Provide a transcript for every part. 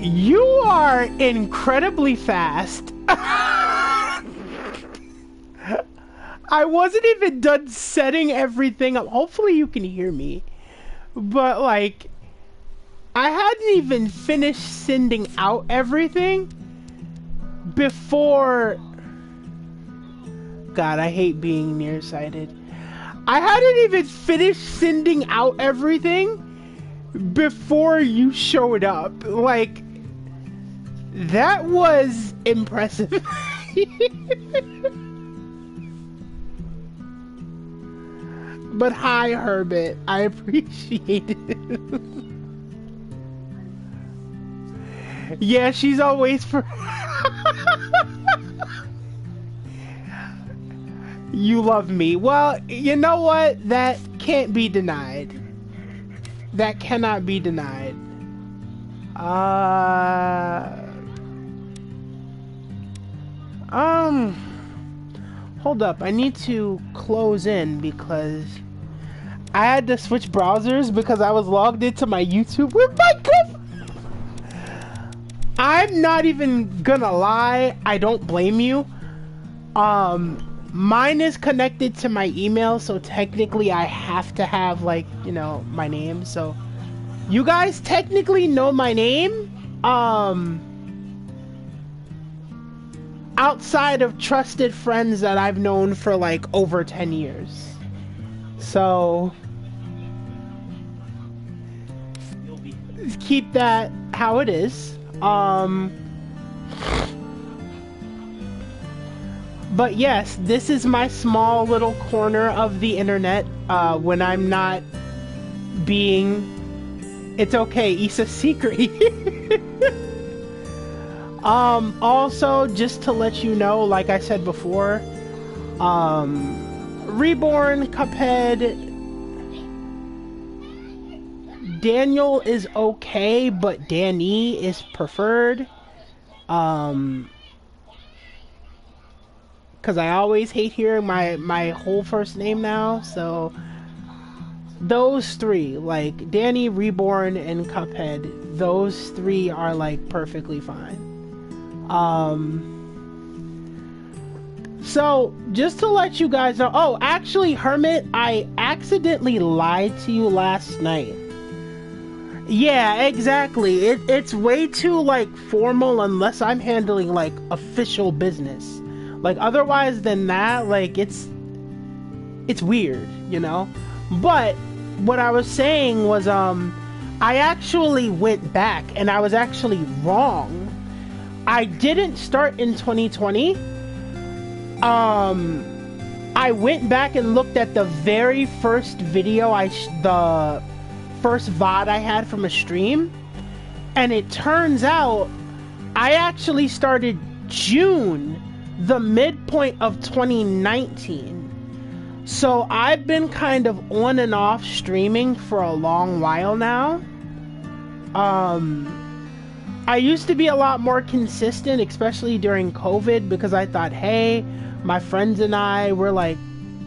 You are incredibly fast. I wasn't even done setting everything up. Hopefully you can hear me. But like, I hadn't even finished sending out everything before... God, I hate being nearsighted. I hadn't even finished sending out everything before you showed up. Like, that was impressive. But hi, Herbert. I appreciate it. Yeah, she's always for... You love me. Well, you know what? That can't be denied. That cannot be denied. Hold up. I need to close in because I had to switch browsers because I was logged into my YouTube with my I'm not even gonna lie. I don't blame you. Mine is connected to my email, so technically I have to have, like, you know, my name. So you guys technically know my name. Outside of trusted friends that I've known for like over 10 years. So keep that how it is. But yes, this is my small little corner of the internet when I'm not being... It's okay, it's a secret. Also, just to let you know, like I said before, Reborn, Cuphead, Daniel is okay, but Danny is preferred. Because I always hate hearing my whole first name now, so those three, like Danny, Reborn, and Cuphead, those three are like perfectly fine. So just to let you guys know, oh, actually, Hermit, I accidentally lied to you last night. Yeah, exactly. It's way too like formal unless I'm handling like official business. Like, otherwise than that, like, it's weird, you know? But what I was saying was, I actually went back and I was actually wrong. I didn't start in 2020. I went back and looked at the very first video the first VOD I had from a stream, and it turns out I actually started June, the midpoint of 2019. So I've been kind of on and off streaming for a long while now. I used to be a lot more consistent, especially during COVID, because I thought, hey, my friends and I were like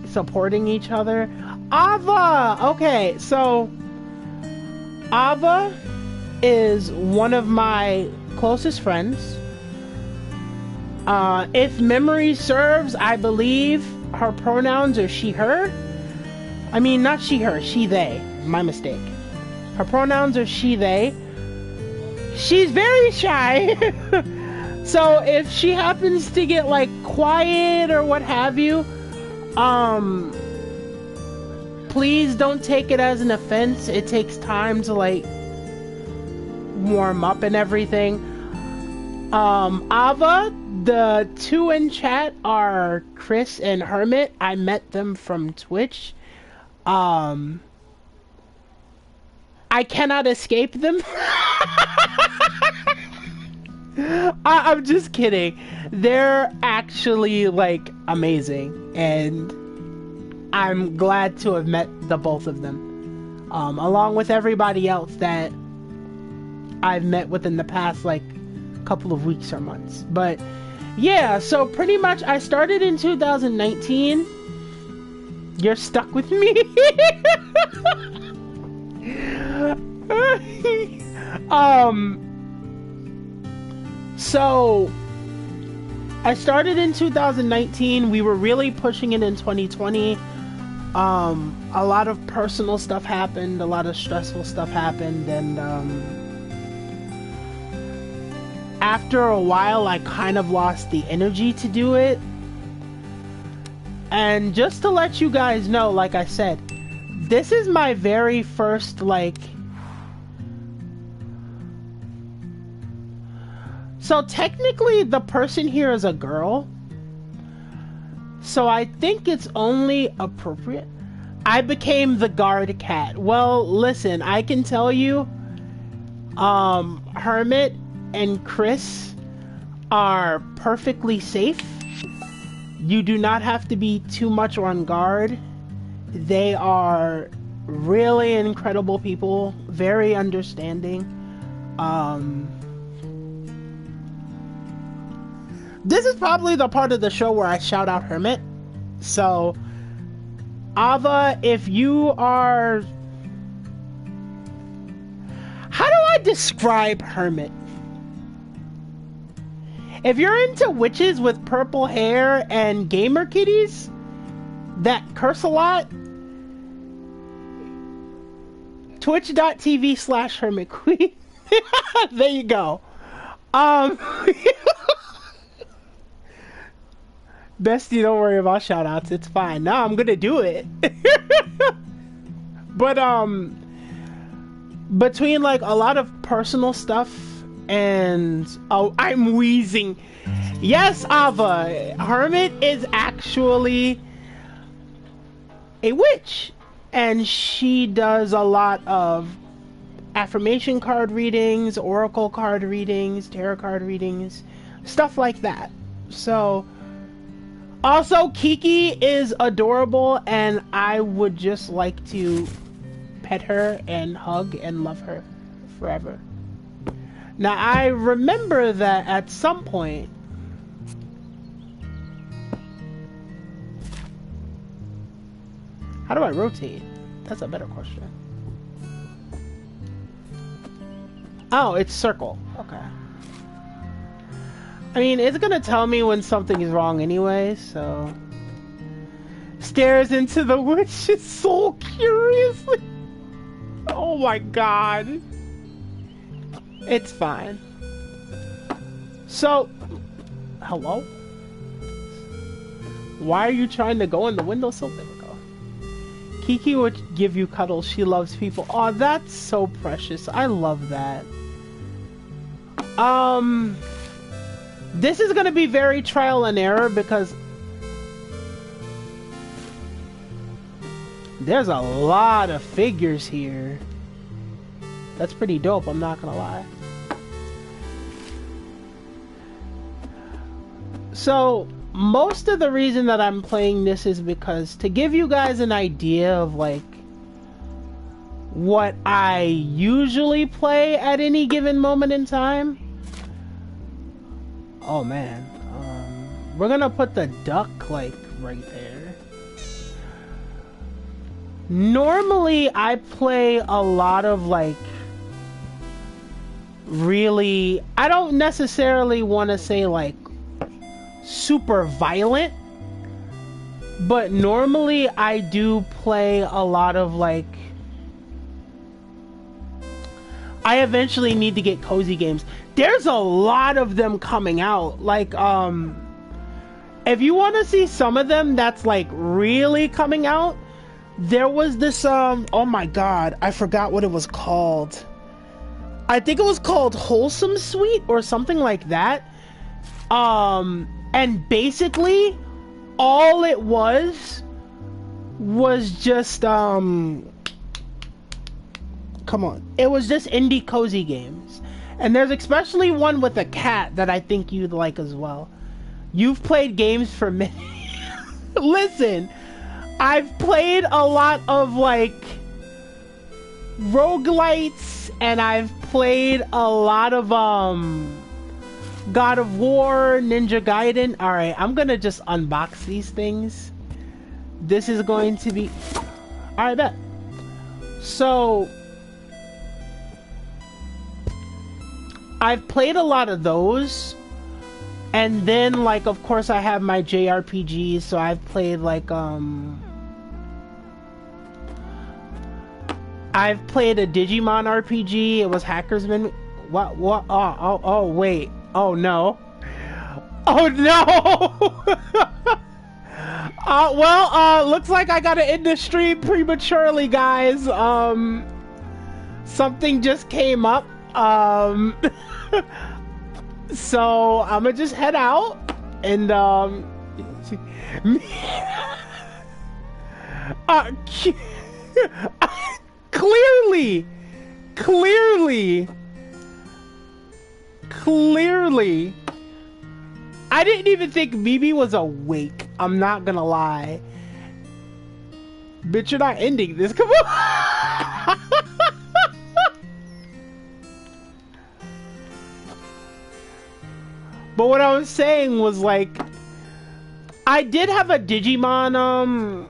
supporting each other. Ava! Okay, so Ava is one of my closest friends. If memory serves, I believe her pronouns are she, her. I mean, not she, her, she, they. My mistake. Her pronouns are she, they. She's very shy. So if she happens to get like quiet or what have you, please don't take it as an offense. It takes time to like warm up and everything. Ava, the two in chat are Chris and Hermit. I met them from Twitch. I cannot escape them. I'm just kidding. They're actually like amazing, and I'm glad to have met the both of them, along with everybody else that I've met within the past like couple of weeks or months. But yeah, so pretty much I started in 2019. You're stuck with me. So I started in 2019. We were really pushing it in 2020. A lot of personal stuff happened, a lot of stressful stuff happened, and after a while I kind of lost the energy to do it. And just to let you guys know, like I said, this is my very first, like... So technically the person here is a girl. So I think it's only appropriate. I became the guard cat. Well, listen, I can tell you, Hermit and Chris are perfectly safe. You do not have to be too much on guard. They are really incredible people, very understanding. This is probably the part of the show where I shout out Hermit. So, Ava, if you are... How do I describe Hermit? If you're into witches with purple hair and gamer kitties that curse a lot, twitch.tv/hermitqueen. There you go. Bestie, don't worry about shoutouts. It's fine. No, I'm gonna do it. But between like a lot of personal stuff and I'm wheezing. Yes, Ava, Hermit is actually a witch, and she does a lot of affirmation card readings, oracle card readings, tarot card readings, stuff like that. So also Kiki is adorable, and I would just like to pet her and hug and love her forever. Now, I remember that at some point... How do I rotate? That's a better question. Oh, it's circle. Okay. I mean, it's gonna tell me when something is wrong anyway, so... Stares into the witch's soul curiously. Oh my god. It's fine. So, hello? Why are you trying to go in the windowsill? There we go. Kiki would give you cuddles. She loves people. Oh, that's so precious. I love that. This is gonna be very trial and error because there's a lot of figures here. That's pretty dope, I'm not gonna lie. So, most of the reason that I'm playing this is because to give you guys an idea of like what I usually play at any given moment in time. Oh man, we're gonna put the duck like right there. Normally I play a lot of like really, I don't necessarily want to say like super violent, but normally I do play a lot of like, I eventually need to get cozy games. There's a lot of them coming out. Like, if you want to see some of them that's like really coming out, there was this, oh my god, I forgot what it was called. I think it was called Wholesome Sweet or something like that. And basically, all it was just, come on. It was just indie cozy games. And there's especially one with a cat that I think you'd like as well. You've played games for many... Listen, I've played a lot of, like, roguelites, and I've played a lot of, God of War, Ninja Gaiden. Alright, I'm gonna just unbox these things. This is going to be... Alright, bet. So... I've played a lot of those. And then, like, of course, I have my JRPGs, so I've played, like, I've played a Digimon RPG. It was Hackersman. What? Oh, wait. Oh, no. Oh, no! Looks like I gotta end the stream prematurely, guys. Something just came up. So I'm gonna just head out and clearly I didn't even think Mimi was awake. I'm not gonna lie. Bitch, you're not ending this. Come on. But what I was saying was, like, I did have a Digimon,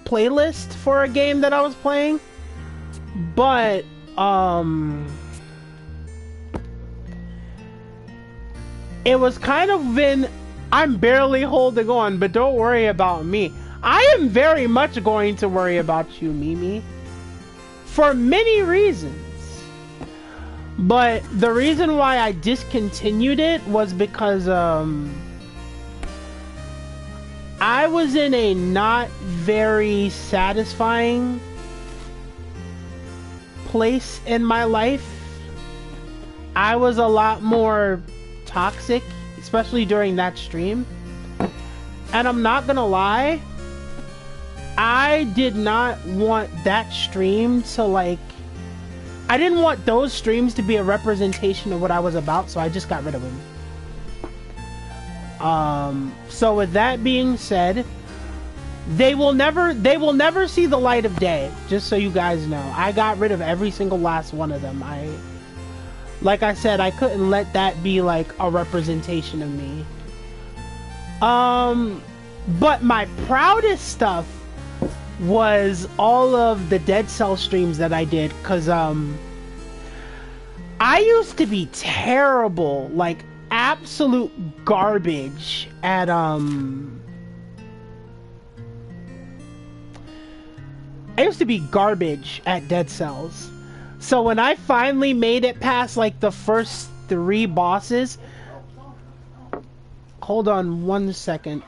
playlist for a game that I was playing, but, it was kind of I'm barely holding on, but don't worry about me. I am very much going to worry about you, Mimi. For many reasons. But the reason why I discontinued it was because I was in a not very satisfying place in my life. I was a lot more toxic, especially during that stream. And I'm not gonna lie, I did not want that stream to, like, I didn't want those streams to be a representation of what I was about, so I just got rid of them. So with that being said, they will never see the light of day, just so you guys know. I got rid of every single last one of them. Like I said, I couldn't let that be like a representation of me. But my proudest stuff was all of the Dead Cell streams that I did, because I used to be terrible, like absolute garbage at I used to be garbage at Dead Cells. So when I finally made it past like the first 3 bosses, hold on 1 second.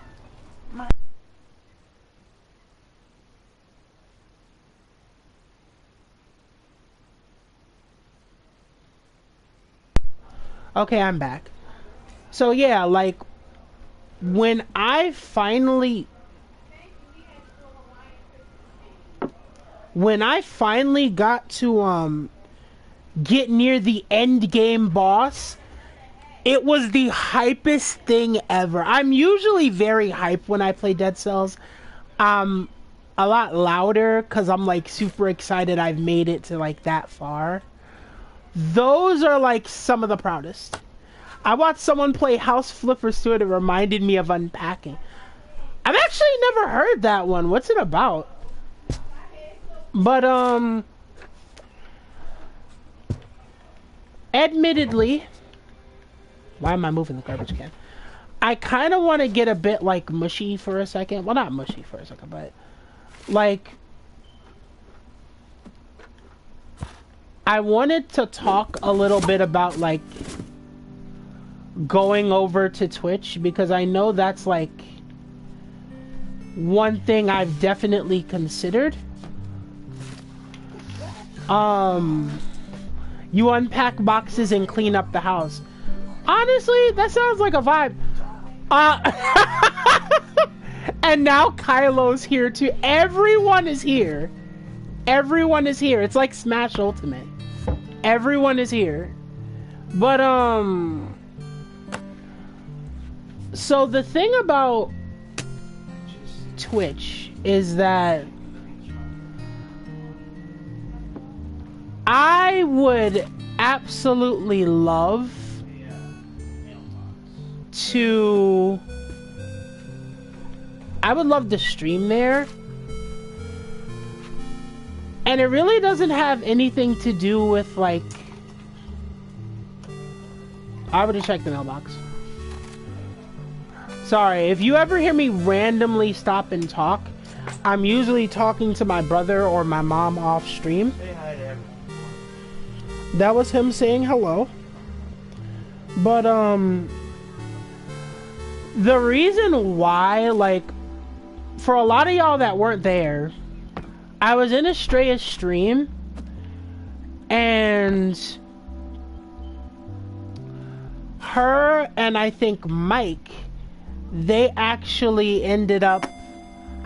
Okay, I'm back. So yeah, like when I finally got to get near the end game boss, it was the hypest thing ever. I'm usually very hyped when I play Dead Cells. A lot louder because I'm like super excited I've made it to like that far. Those are like some of the proudest. I watched someone play House Flippers too, and it reminded me of Unpacking. I've actually never heard that one. What's it about? But admittedly, why am I moving the garbage can? I kind of want to get a bit like mushy for a second. Well, not mushy for a second, but like I wanted to talk a little bit about like going over to Twitch, because I know that's like one thing I've definitely considered. You unpack boxes and clean up the house. Honestly, that sounds like a vibe. And now Kylo's here too. Everyone is here. Everyone is here. It's like Smash Ultimate. Everyone is here. But so the thing about Twitch is that I would absolutely love to stream there, And it really doesn't have anything to do with, like... I already checked the mailbox. Sorry, if you ever hear me randomly stop and talk, I'm usually talking to my brother or my mom off stream. Say hi to everyone. That was him saying hello. But, the reason why, like, for a lot of y'all that weren't there, I was in Estrella's stream, and her and I think Mike, they actually ended up...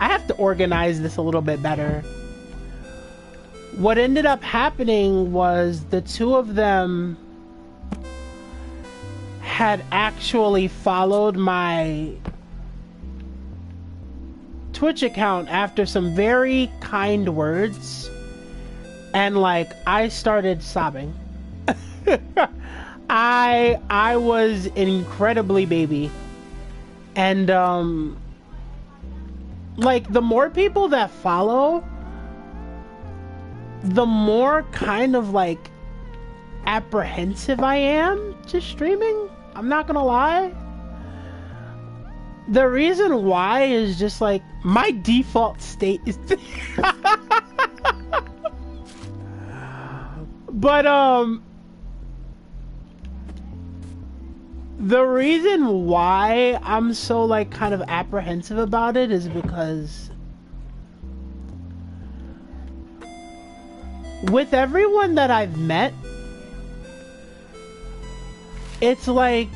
I have to organize this a little bit better. What ended up happening was the two of them had actually followed my Twitch account after some very kind words, and like I started sobbing. I was incredibly baby, and like the more people that follow, the more kind of like apprehensive I am to streaming. I'm not gonna lie. The reason why is just like my default state is but the reason why I'm so like kind of apprehensive about it is because with everyone that I've met, it's like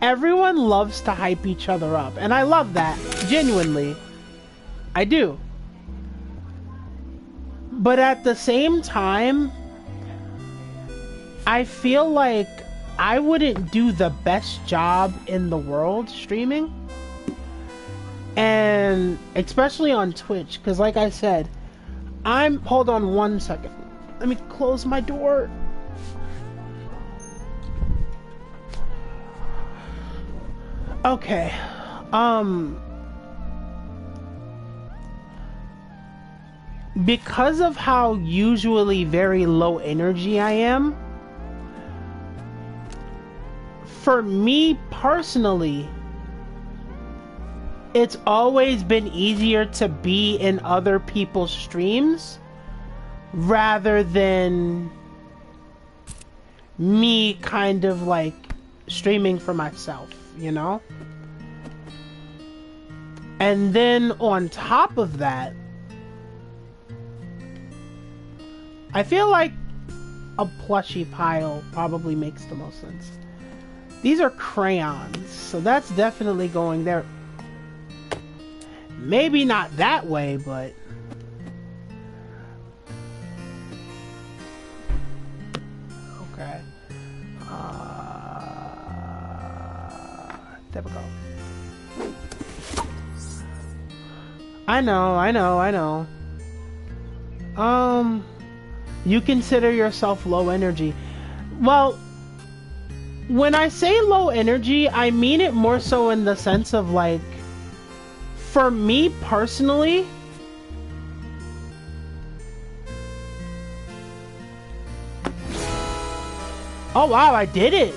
everyone loves to hype each other up, and I love that, genuinely. I do. But at the same time, I feel like I wouldn't do the best job in the world streaming. And especially on Twitch, because like I said, hold on one second. Let me close my door. Okay, because of how usually very low energy I am, for me personally, it's always been easier to be in other people's streams rather than me kind of like streaming for myself, you know? And then on top of that, I feel like a plushie pile probably makes the most sense. These are crayons, so that's definitely going there. Maybe not that way, but... Okay. There we go. I know. You consider yourself low energy. Well, when I say low energy, I mean it more so in the sense of like, for me personally, oh wow, I did it.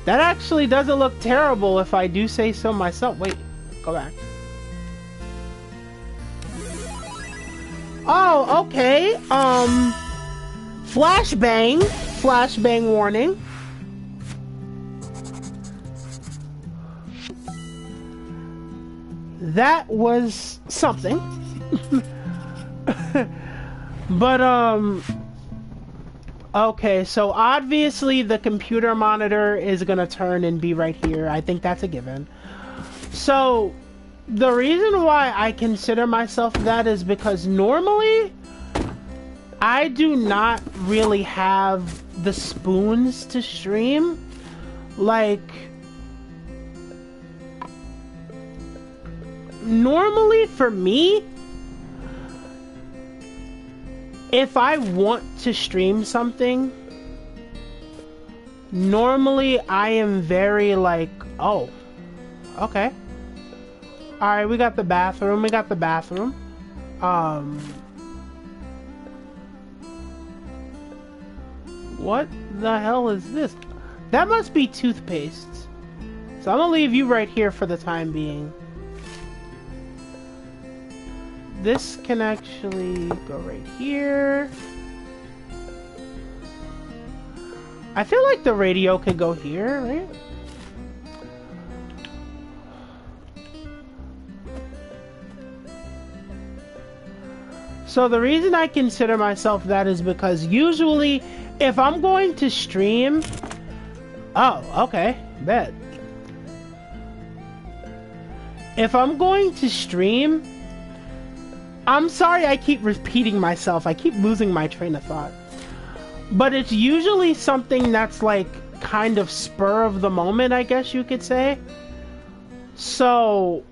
That actually doesn't look terrible if I do say so myself. Wait, go back. Oh, okay. Flashbang warning. That was something. But, okay, so obviously the computer monitor is gonna turn and be right here. I think that's a given. So, the reason why I consider myself that is because normally I do not really have the spoons to stream. Like, normally for me, if I want to stream something, normally I am very like, oh, Okay. Alright, we got the bathroom. We got the bathroom. What the hell is this? That must be toothpaste. So I'm gonna leave you right here for the time being. This can actually go right here. I feel like the radio could go here, right? So the reason I consider myself that is because usually if I'm going to stream... Oh, okay. Bet. If I'm going to stream... I'm sorry I keep repeating myself. I keep losing my train of thought. But it's usually something that's like kind of spur of the moment, I guess you could say. So...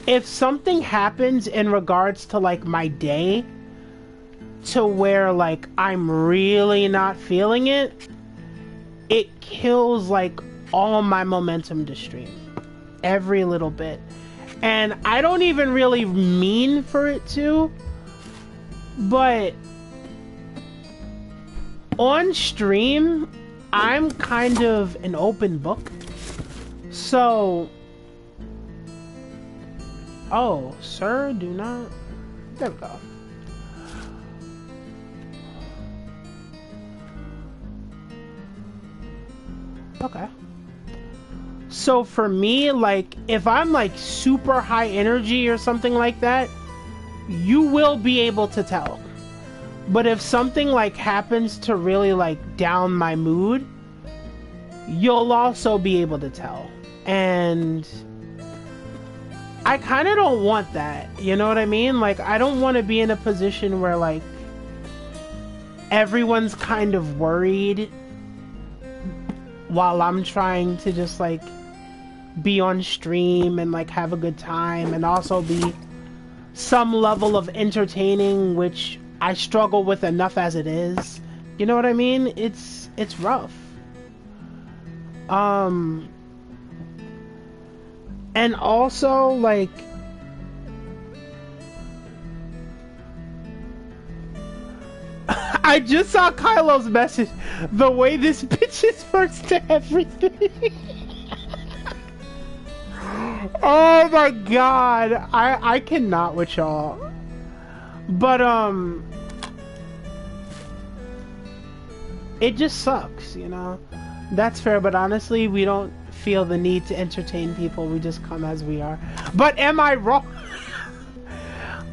if something happens in regards to like my day to where like I'm really not feeling it, it kills like all my momentum to stream. Every little bit. And I don't even really mean for it to, but on stream, I'm kind of an open book. So... Oh, sir, do not... There we go. Okay. So for me, like, if I'm like super high energy or something like that, you will be able to tell. But if something like happens to really like down my mood, you'll also be able to tell. And... I kind of don't want that, you know what I mean? Like, I don't want to be in a position where, like, everyone's kind of worried while I'm trying to just, like, be on stream and, like, have a good time and also be some level of entertaining, which I struggle with enough as it is. You know what I mean? It's rough. And also, like... I just saw Kylo's message. The way this bitch is first to everything. Oh my god. I cannot with y'all. But, it just sucks, you know? That's fair, but honestly, we don't feel the need to entertain people. We just come as we are. But am I wrong?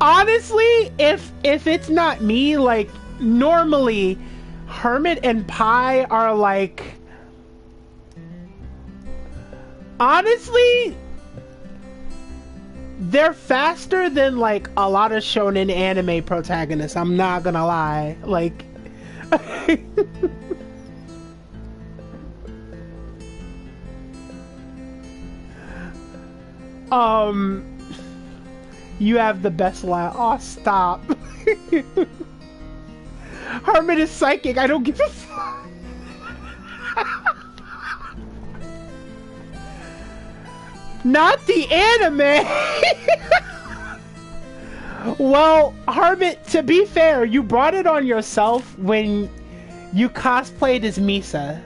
Honestly, if it's not me, like, normally Hermit and Pi are like... Honestly, they're faster than like a lot of shonen anime protagonists. I'm not gonna lie. Like... You have the best line. Oh, stop. Hermit is psychic. I don't give a fuck. Not the anime. Well, Hermit, to be fair, you brought it on yourself when you cosplayed as Misa.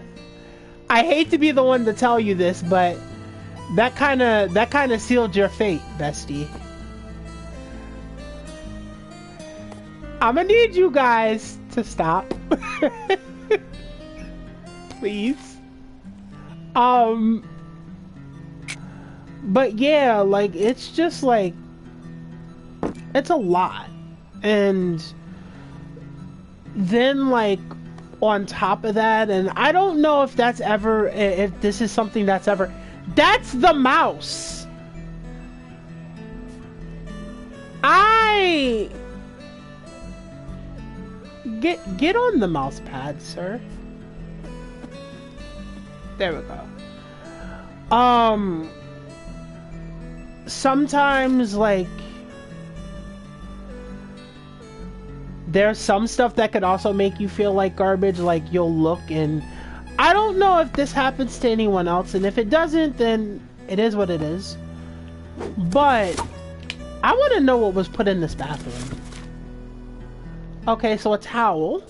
I hate to be the one to tell you this, but that kind of sealed your fate, bestie. I'm gonna need you guys to stop. Please. But yeah, like, it's just like, it's a lot. And then, like, on top of that, and I don't know if that's ever, if this is something that's ever, that's the mouse. Get on the mouse pad, sir. There we go. Sometimes, like, there's some stuff that could also make you feel like garbage. Like, you'll look and I don't know if this happens to anyone else, and if it doesn't, then it is what it is. But I want to know what was put in this bathroom. Okay, so a towel.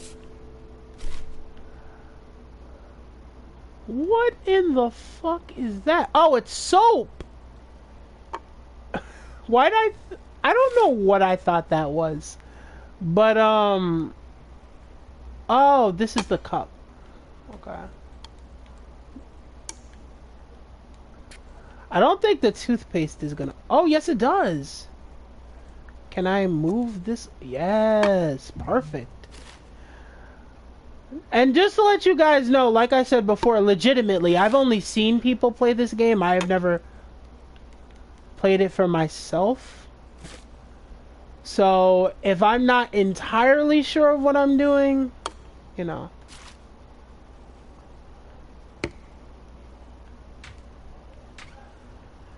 What in the fuck is that? Oh, it's soap! Why'd I don't know what I thought that was. But, oh, this is the cup. Okay. I don't think the toothpaste is gonna... Oh, yes, it does. Can I move this? Yes, perfect. And just to let you guys know, like I said before, legitimately, I've only seen people play this game. I have never played it for myself. So, if I'm not entirely sure of what I'm doing, you know.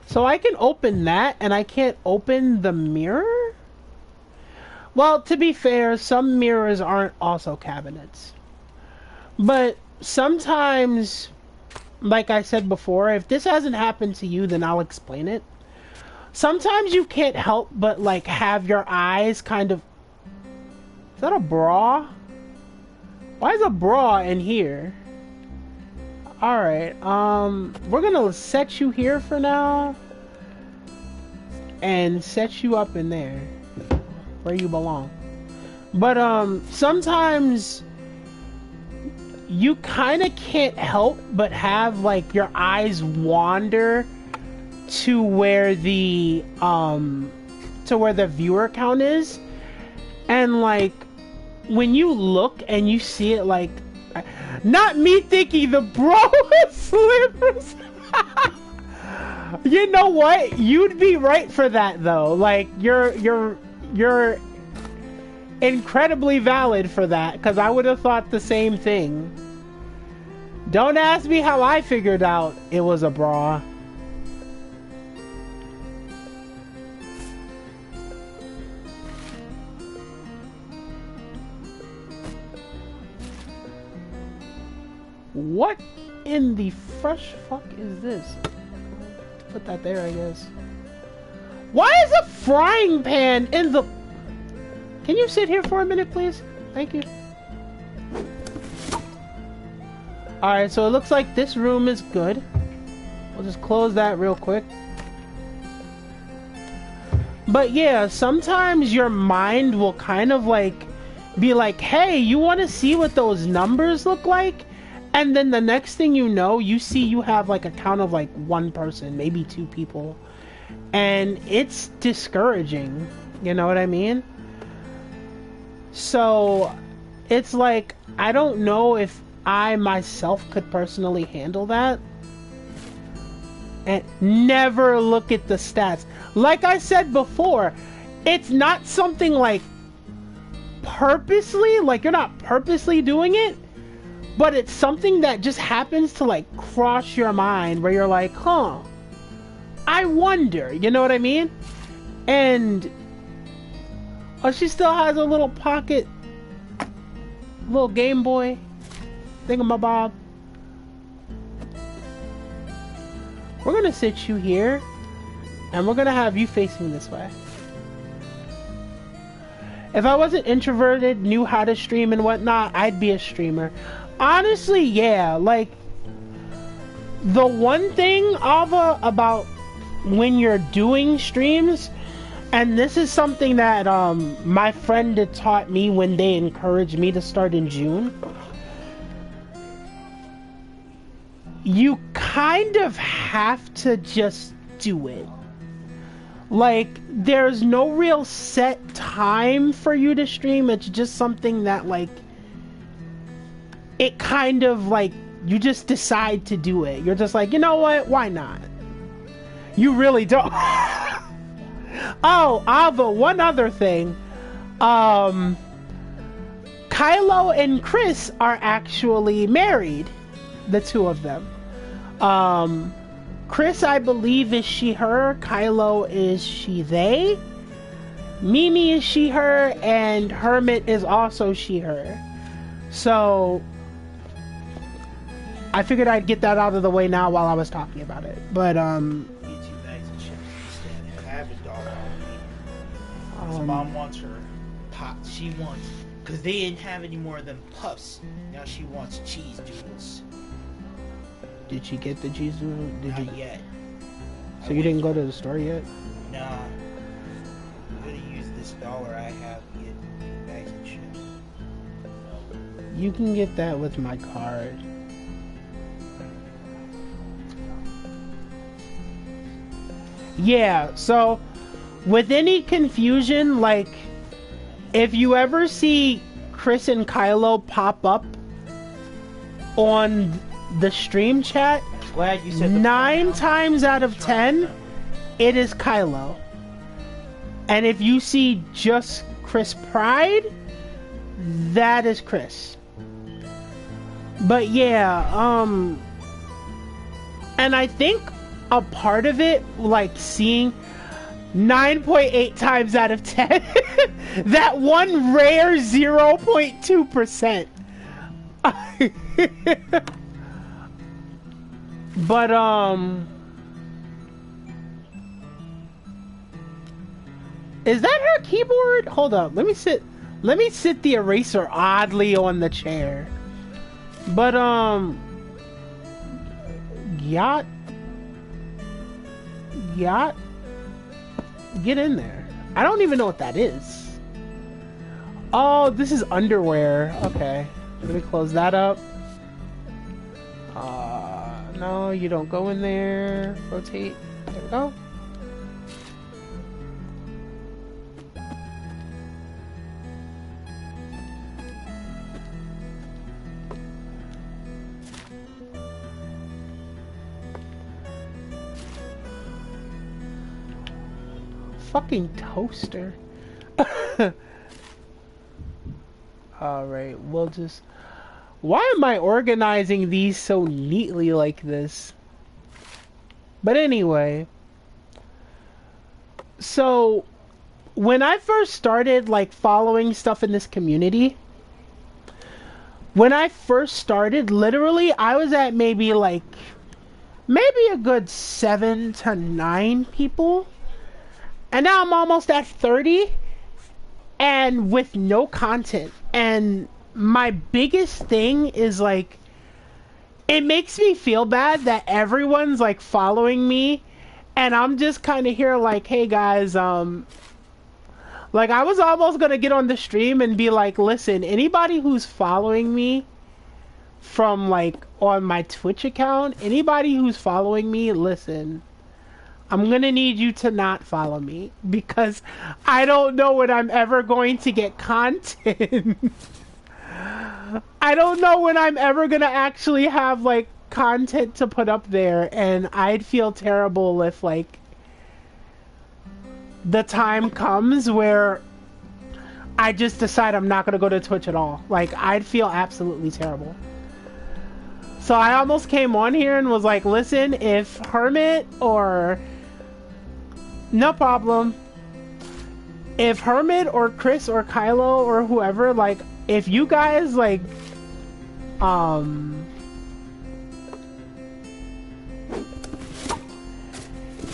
So I can open that, and I can't open the mirror? Well, to be fair, some mirrors aren't also cabinets. But sometimes, like I said before, if this hasn't happened to you, then I'll explain it. Sometimes you can't help but, like, have your eyes kind of... Is that a bra? Why is a bra in here? Alright, we're gonna set you here for now. And set you up in there. Where you belong. But, sometimes... you kind of can't help but have, like, your eyes wander to where the viewer count is. And, like, when you look and you see it, like, not me thinking the bro with slippers. You know what? You'd be right for that, though. Like, you're incredibly valid for that, because I would have thought the same thing. Don't ask me how I figured out it was a bra. What in the fresh fuck is this? Put that there, I guess. Why is a frying pan in the... Can you sit here for a minute, please? Thank you. Alright, so it looks like this room is good. We'll just close that real quick. But yeah, sometimes your mind will kind of like be like, hey, you want to see what those numbers look like? And then the next thing you know, you see you have like a count of like one person, maybe two people. And it's discouraging. You know what I mean? So it's like, I don't know if I myself could personally handle that. And never look at the stats. Like I said before, it's not something like purposely, like you're not purposely doing it, but it's something that just happens to like cross your mind where you're like, huh, I wonder, you know what I mean? And oh, she still has a little pocket, little Game Boy thingamabob. We're gonna sit you here, and we're gonna have you facing this way. If I wasn't introverted, knew how to stream and whatnot, I'd be a streamer. Honestly, yeah, like, the one thing, Ava, about when you're doing streams, and this is something that my friend had taught me when they encouraged me to start in June, you kind of have to just do it. Like, there's no real set time for you to stream. It's just something that, like, it kind of, like, you just decide to do it. You're just like, you know what? Why not? You really don't. Oh, Ava, one other thing. Kylo and Chris are actually married. The two of them. Chris, I believe, is she, her. Kylo is she, they. Mimi is she, her. And Hermit is also she, her. So, I figured I'd get that out of the way now while I was talking about it. But Get 2 bags of chips instead. I have a dog on me. Mom wants her pot. She wants, because they didn't have any more of them puffs. Now she wants cheese doodles. Did she get the cheese doodle? Not yet. So you didn't go to the store yet? Nah. I'm gonna use this dollar I have to get 2 bags of chips. You can get that with my card. Yeah, so with any confusion, like if you ever see Chris and Kylo pop up on the stream chat, Glad you said 9 times out of 10 it is Kylo. And if you see just Chris Pride, that is Chris. But yeah, and I think a part of it, like seeing 9.8 times out of 10, that one rare 0.2%. But is that her keyboard? Hold up, let me sit the eraser oddly on the chair. But yacht, get in there. I don't even know what that is. Oh, this is underwear. Okay, let me close that up. No, you don't go in there. Rotate. There we go. Fucking toaster. Alright, we'll just... Why am I organizing these so neatly like this? But anyway. So, when I first started, like, following stuff in this community... When I first started, literally, I was at maybe a good 7 to 9 people. And now I'm almost at 30 and with no content. And my biggest thing is like, it makes me feel bad that everyone's like following me and I'm just kind of here like, hey guys, like I was almost gonna get on the stream and be like, listen, anybody who's following me from like on my Twitch account, anybody who's following me, listen, I'm gonna need you to not follow me because I don't know when I'm ever going to get content. I don't know when I'm ever gonna actually have like content to put up there, and I'd feel terrible if like the time comes where I just decide I'm not gonna go to Twitch at all. Like, I'd feel absolutely terrible. So I almost came on here and was like, listen, if Hermit or... No problem. If Hermit or Chris or Kylo or whoever, like, if you guys, like,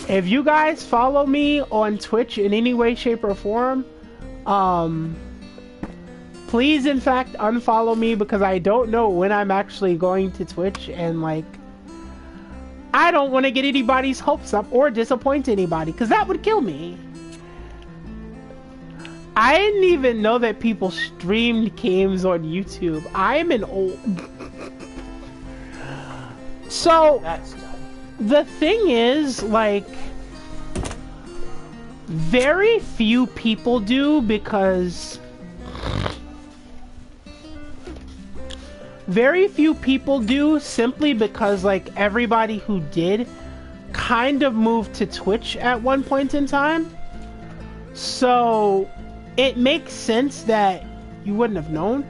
if you guys follow me on Twitch in any way, shape, or form, please, in fact, unfollow me because I don't know when I'm actually going to Twitch, and, like, I don't want to get anybody's hopes up or disappoint anybody, because that would kill me. I didn't even know that people streamed games on YouTube. I'm an old... So, That's done. The thing is, like, very few people do because... Very few people do simply because, like, everybody who did kind of moved to Twitch at one point in time. So, it makes sense that you wouldn't have known.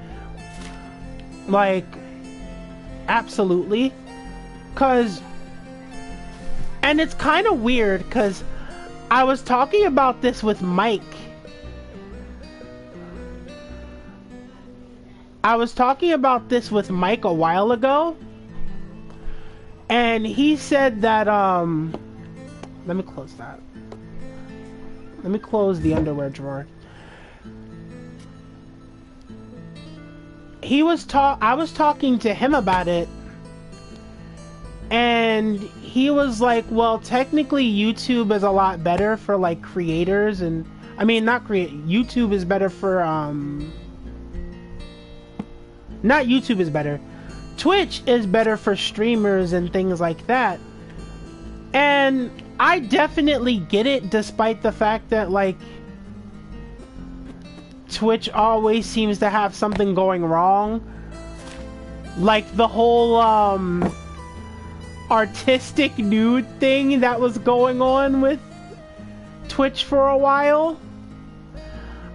Like, absolutely. Because, and it's kind of weird because I was talking about this with Mike. I was talking about this with Mike a while ago. And he said that let me close that. Let me close the underwear drawer. I was talking to him about it, and he was like, well, technically YouTube is a lot better for like creators, and I mean not create YouTube is better for not YouTube is better. Twitch is better for streamers and things like that. And I definitely get it, despite the fact that like Twitch always seems to have something going wrong. Like the whole artistic nude thing that was going on with Twitch for a while.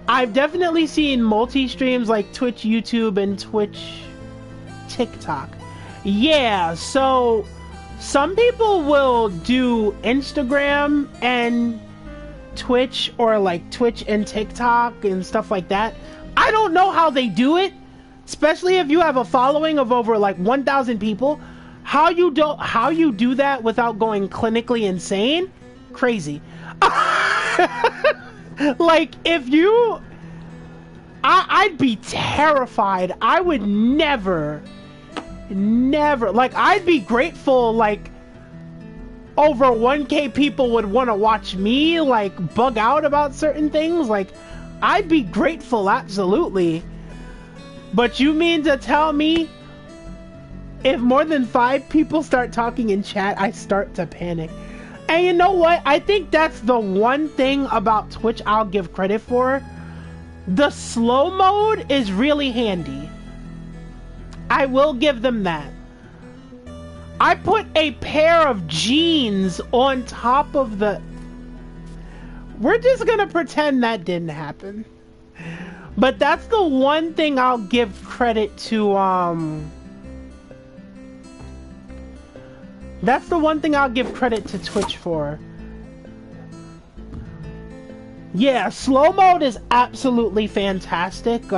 I've definitely seen multi-streams like Twitch YouTube and Twitch TikTok. Yeah, so some people will do Instagram and Twitch, or like Twitch and TikTok and stuff like that. I don't know how they do it, especially if you have a following of over like 1,000 people. How you do that without going clinically insane? Crazy. Like if you I'd be terrified. I would never, like I'd be grateful like over 1K people would want to watch me like bug out about certain things. Like I'd be grateful, absolutely. But you mean to tell me if more than 5 people start talking in chat, I start to panic? And you know what? I think that's the one thing about Twitch I'll give credit for. The slow mode is really handy. I will give them that. I put a pair of jeans on top of the... We're just gonna pretend that didn't happen. But that's the one thing I'll give credit to, that's the one thing I'll give credit to Twitch for. Yeah, slow mode is absolutely fantastic.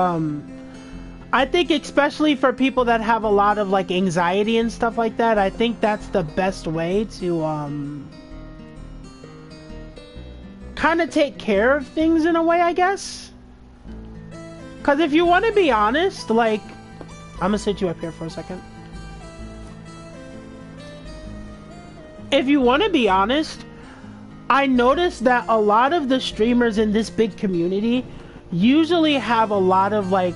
I think especially for people that have a lot of like anxiety and stuff like that, I think that's the best way to kind of take care of things in a way, I guess. Because if you want to be honest, like, I'm gonna sit you up here for a second. If you want to be honest, I noticed that a lot of the streamers in this big community usually have a lot of like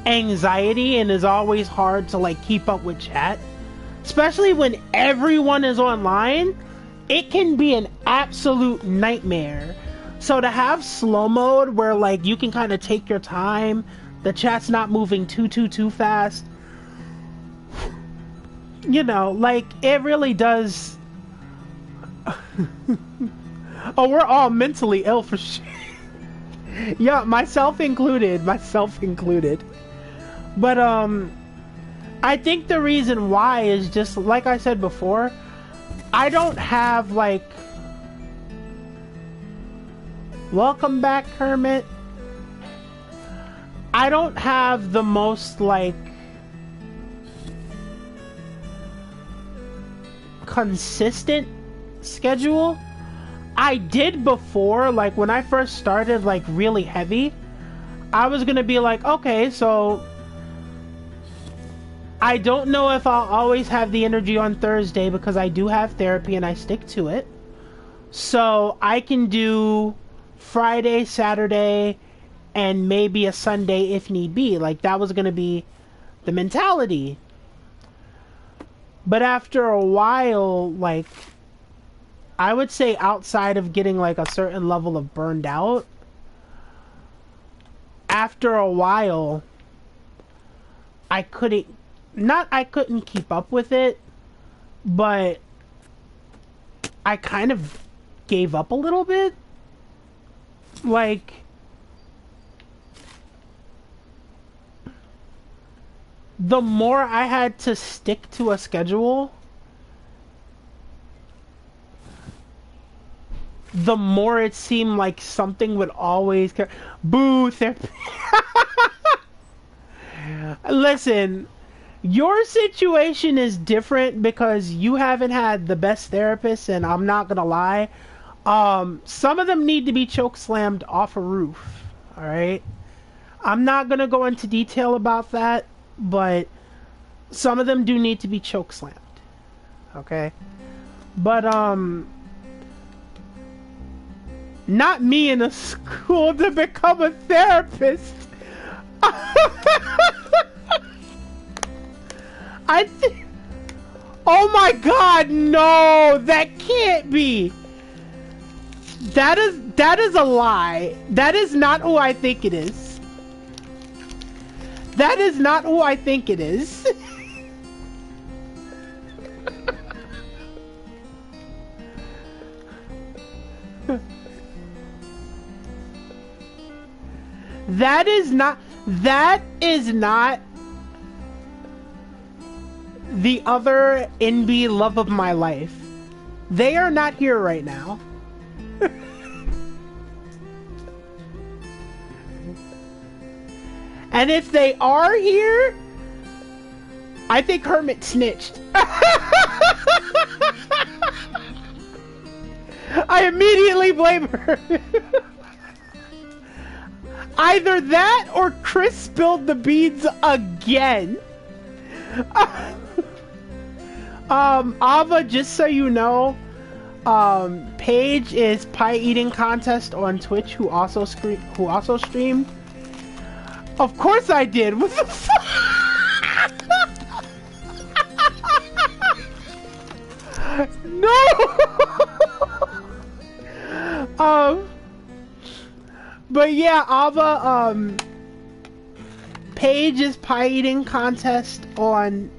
anxiety, and is always hard to like keep up with chat, especially when everyone is online. It can be an absolute nightmare. So to have slow mode where like you can kind of take your time, the chat's not moving too fast, you know, like it really does. Oh, we're all mentally ill for shit. Yeah, myself included. But I think the reason why is just like I said before, I don't have like... Welcome back, Hermit. I don't have the most like consistent schedule. I did before, like when I first started like really heavy, I was gonna be like, okay, so I don't know if I'll always have the energy on Thursday because I do have therapy and I stick to it. So I can do Friday, Saturday, and maybe a Sunday if need be. Like that was gonna be the mentality. But after a while, like I would say outside of getting like a certain level of burned out, after a while I couldn't keep up with it, but I kind of gave up a little bit. Like the more I had to stick to a schedule, the more it seemed like something would always boo therapy. Listen, Your situation is different because you haven't had the best therapist, and I'm not gonna lie. Some of them need to be choke slammed off a roof. All right. I'm not gonna go into detail about that, but some of them do need to be choke slammed. Okay. But not me in a school to become a therapist. I think. Oh my God! No, that can't be. That is a lie. That is not who I think it is. That is not who I think it is. That is not the other NB love of my life. They are not here right now. And if they are here, I think Hermit snitched. I immediately blame her. Either that or Chris spilled the beans again. Ava, just so you know, Paige is pie eating contest on Twitch who also streamed. Of course I did. What the fuck? No. But yeah, Ava, Paige's pie eating contest on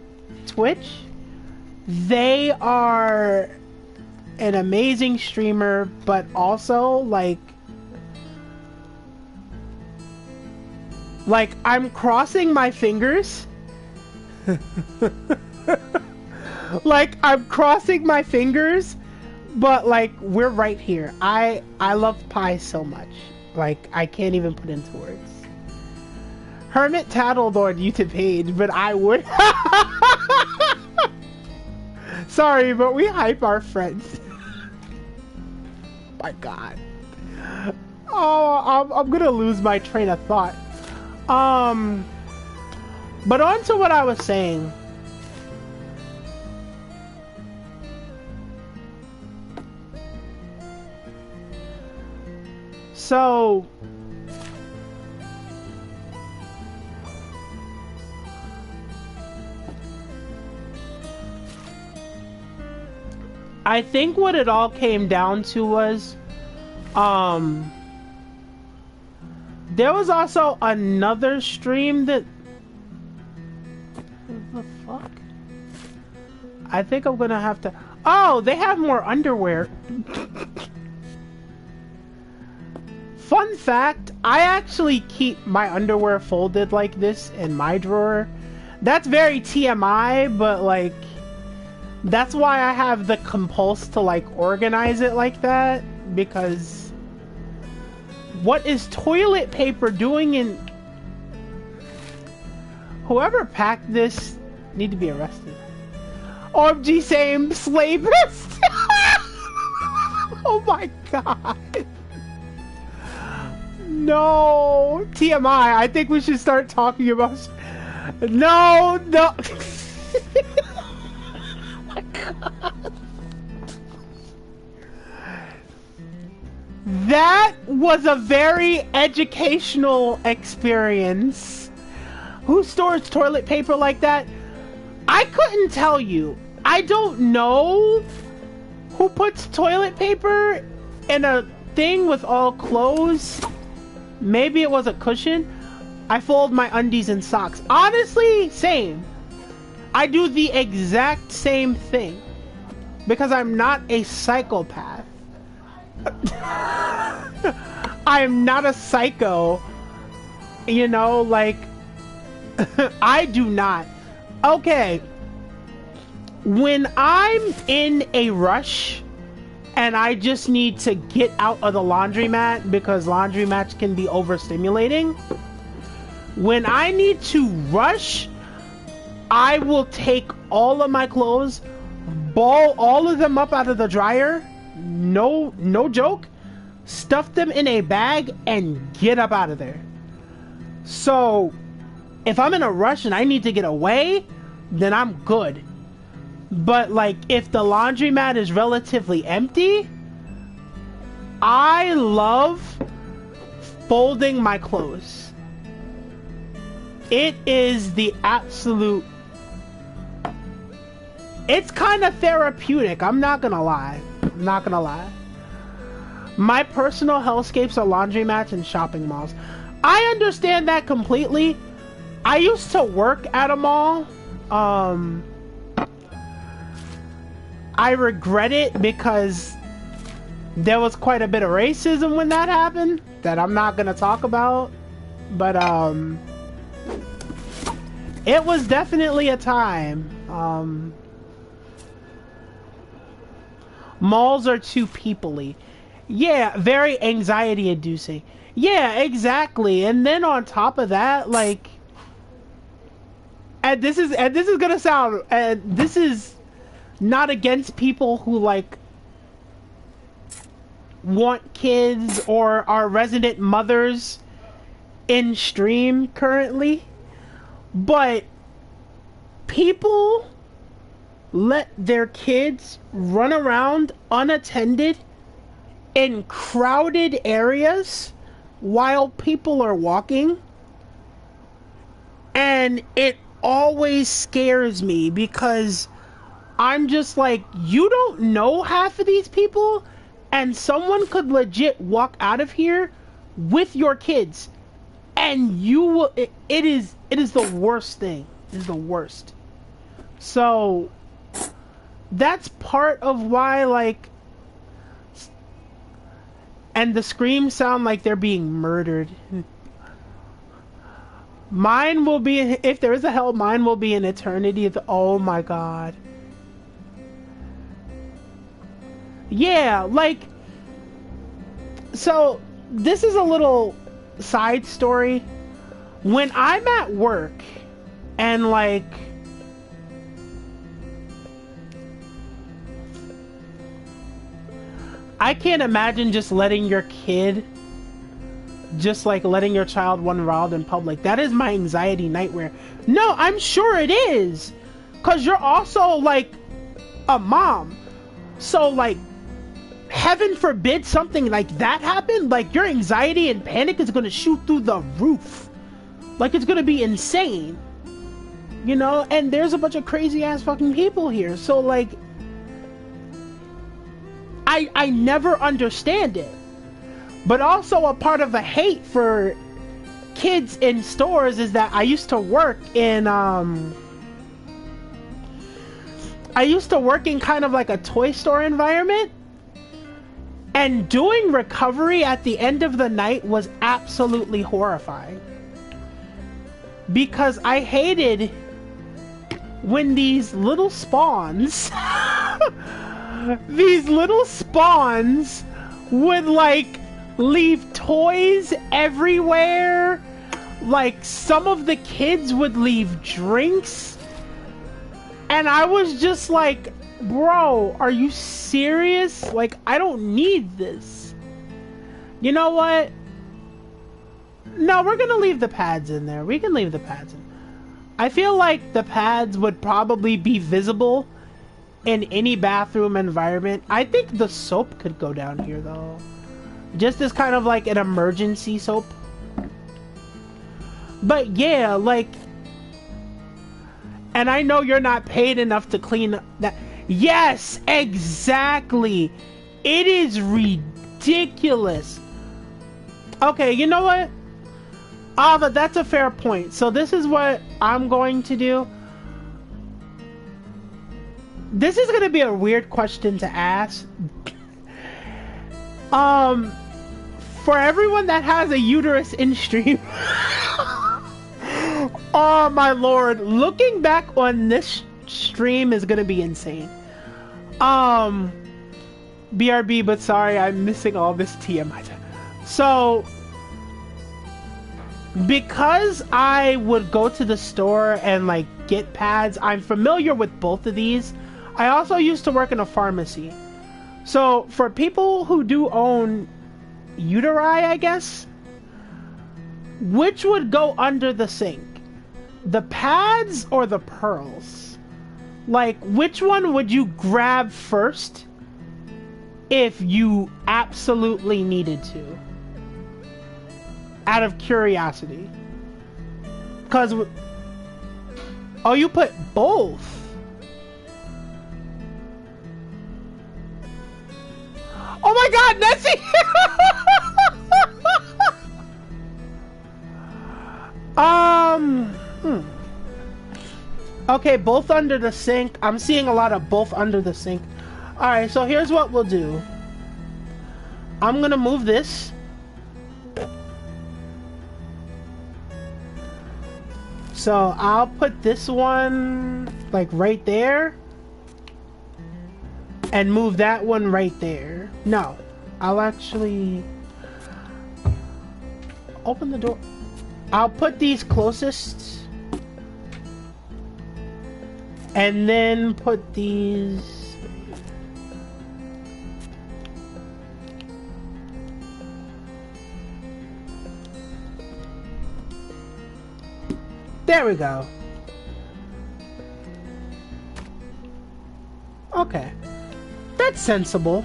Twitch. They are an amazing streamer, but also like I'm crossing my fingers. Like I'm crossing my fingers, but like we're right here. I love pie so much. Like I can't even put into words. Hermit tattled on you to Paige, but I would. Sorry, but we hype our friends. My God. Oh, I'm gonna lose my train of thought. But on to what I was saying. So I think what it all came down to was there was also another stream that what the fuck? I think I'm gonna have to. Oh, they have more underwear. Fun fact, I actually keep my underwear folded like this in my drawer. That's very TMI, but like that's why I have the compulse to like organize it like that, because what is toilet paper doing in... Whoever packed this need to be arrested. OMG, same slavist. Oh my God. No, TMI. I think we should start talking about. No. Oh my God. That was a very educational experience. Who stores toilet paper like that? I couldn't tell you. I don't know who puts toilet paper in a thing with all clothes. Maybe it was a cushion. I fold my undies and socks. Honestly, same. I do the exact same thing. Because I'm not a psychopath. I'm not a psycho. You know, like... I do not. Okay. When I'm in a rush... and I just need to get out of the laundromat because laundromats can be overstimulating. When I need to rush, I will take all of my clothes, ball all of them up out of the dryer, no joke, stuff them in a bag, and get up out of there. So, if I'm in a rush and I need to get away, then I'm good. But, like, if the laundromat is relatively empty, I love folding my clothes. It is the absolute... It's kind of therapeutic, I'm not gonna lie. I'm not gonna lie. My personal hellscapes are laundromats and shopping malls. I understand that completely. I used to work at a mall. I regret it because there was quite a bit of racism when that happened that I'm not gonna talk about. But it was definitely a time. Malls are too people-y. Yeah, very anxiety inducing. Yeah, exactly. And then on top of that, like, and this is gonna sound, and this is not against people who like want kids or are resident mothers in stream currently, but people let their kids run around unattended in crowded areas while people are walking, and it always scares me because I'm just like, you don't know half of these people, and someone could legit walk out of here with your kids, and you will, it is the worst thing. It is the worst. So that's part of why, like, and the screams sound like they're being murdered. Mine will be, if there is a hell, mine will be an eternity of, oh my god. Yeah, like, so this is a little side story. When I'm at work and like, I can't imagine just letting your kid, just like letting your child run wild in public. That is my anxiety nightmare. No, I'm sure it is. Because you're also like a mom. So like, heaven forbid something like that happened. Like your anxiety and panic is going to shoot through the roof. Like it's going to be insane. You know, and there's a bunch of crazy ass fucking people here. So like, I never understand it. But also a part of the hate for kids in stores is that I used to work in kind of like a toy store environment, and doing recovery at the end of the night was absolutely horrifying because I hated when these little spawns would like leave toys everywhere. Like some of the kids would leave drinks, and I was just like, bro, are you serious? Like, I don't need this. You know what? No, we're gonna leave the pads in there. We can leave the pads in. I feel like the pads would probably be visible in any bathroom environment. I think the soap could go down here though. Just as kind of like an emergency soap. But yeah, like, and I know you're not paid enough to clean that. Yes, exactly. It is ridiculous. Okay, you know what? Ava, that's a fair point. So this is what I'm going to do. This is going to be a weird question to ask. For everyone that has a uterus in stream. Oh my lord, looking back on this stream is gonna be insane. BRB, but sorry, I'm missing all this TMI. So, because I would go to the store and like get pads. I'm familiar with both of these. I also used to work in a pharmacy. So for people who do own uteri, I guess, which would go under the sink? The pads or the pearls? Like, which one would you grab first if you absolutely needed to? Out of curiosity. Because... Oh, you put both. Oh my god, Nessie! Okay, both under the sink. I'm seeing a lot of both under the sink. Alright, so here's what we'll do. I'm gonna move this. So I'll put this one like right there. And move that one right there. No, I'll actually open the door. I'll put these closest. And then put these... There we go. Okay. That's sensible.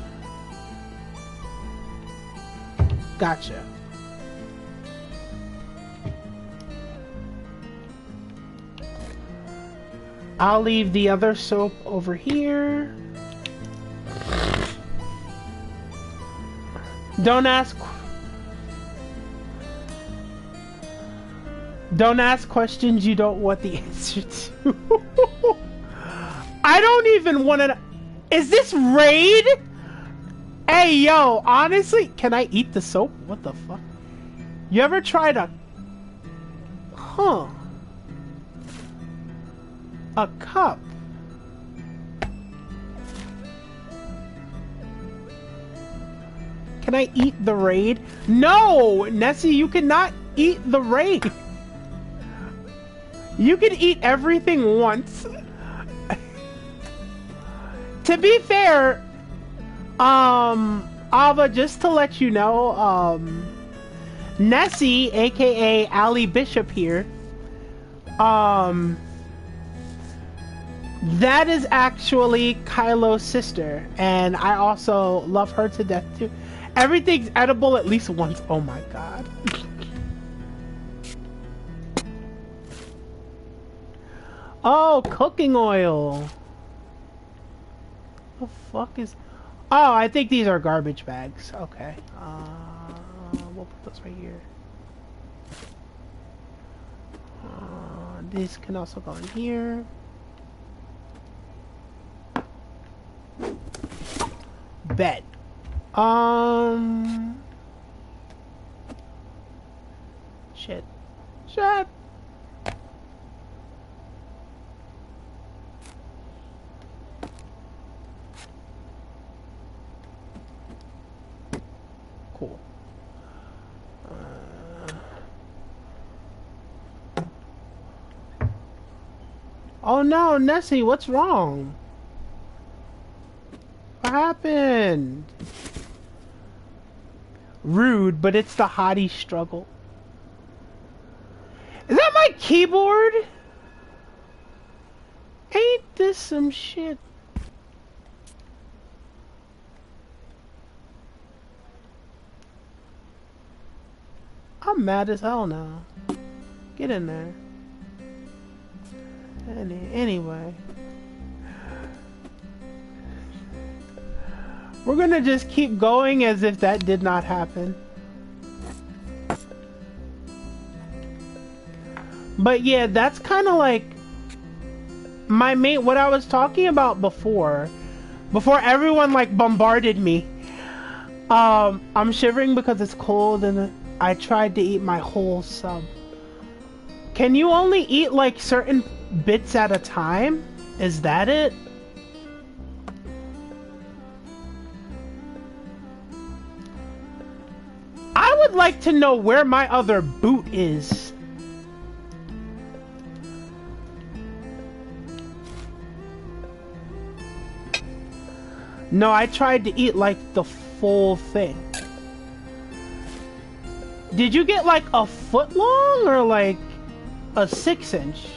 Gotcha. I'll leave the other soap over here. Don't ask questions you don't want the answer to. I don't even want to... Is this raid? Hey, yo, honestly, can I eat the soap? What the fuck? You ever tried a... Huh. A cup. Can I eat the raid? No! Nessie, you cannot eat the raid. You can eat everything once. To be fair, Ava, just to let you know, Nessie, aka Ali Bishop here, that is actually Kylo's sister, and I also love her to death too. Everything's edible at least once. Oh my god. Oh, cooking oil. The fuck is... Oh, I think these are garbage bags. Okay. We'll put those right here. These can also go in here. Bet. Shit. Shit. Cool. Oh no, Nessie, what's wrong? What happened? Rude, but it's the hottie struggle. Is that my keyboard? Ain't this some shit? I'm mad as hell now. Get in there. Anyway. We're gonna just keep going as if that did not happen. But yeah, that's kind of like my main, what I was talking about before everyone like bombarded me. I'm shivering because it's cold and I tried to eat my whole sub. Can you only eat like certain bits at a time? Is that it? I would like to know where my other boot is. No, I tried to eat like the full thing. Did you get like a foot long or like a 6-inch?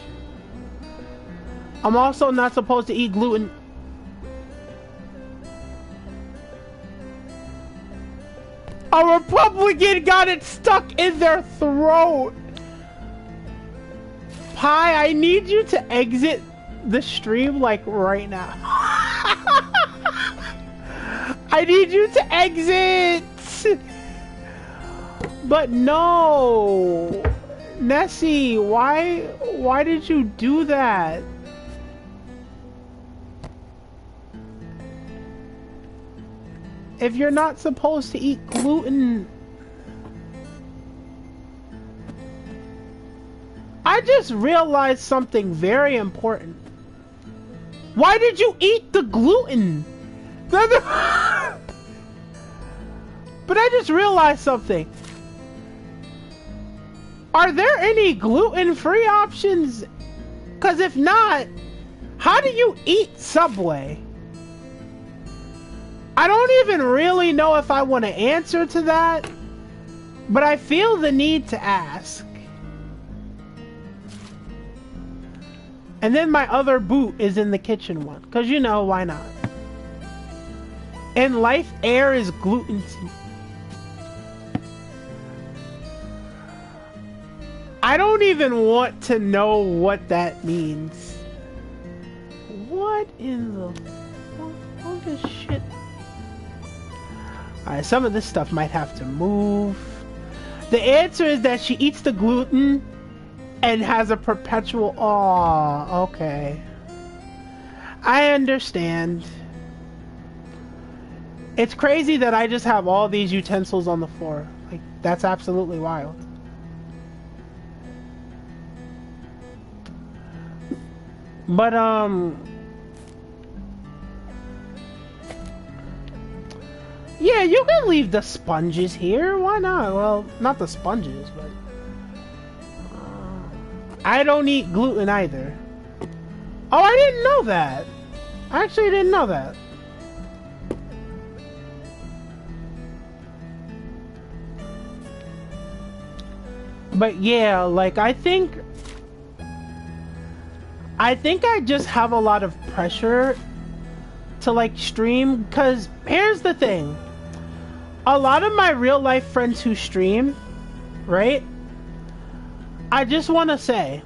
I'm also not supposed to eat gluten. A Republican got it stuck in their throat. Pi, I need you to exit the stream like right now. I need you to exit. But no. Nessie, why did you do that? If you're not supposed to eat gluten... I just realized something very important. Why did you eat the gluten? But I just realized something. Are there any gluten-free options? Because if not, how do you eat Subway? I don't even really know if I want to answer to that, but I feel the need to ask. And then my other boot is in the kitchen one, because you know, why not? And Life Air is gluten. I don't even want to know what that means. What in the... What is shit? Alright, some of this stuff might have to move. The answer is that she eats the gluten and has a perpetual... Aw, okay. I understand. It's crazy that I just have all these utensils on the floor. Like, that's absolutely wild. But, yeah, you can leave the sponges here. Why not? Well, not the sponges, but... I don't eat gluten either. Oh, I didn't know that. I actually didn't know that. But yeah, like, I think I just have a lot of pressure to like stream, because here's the thing. A lot of my real life friends who stream, right? I just want to say,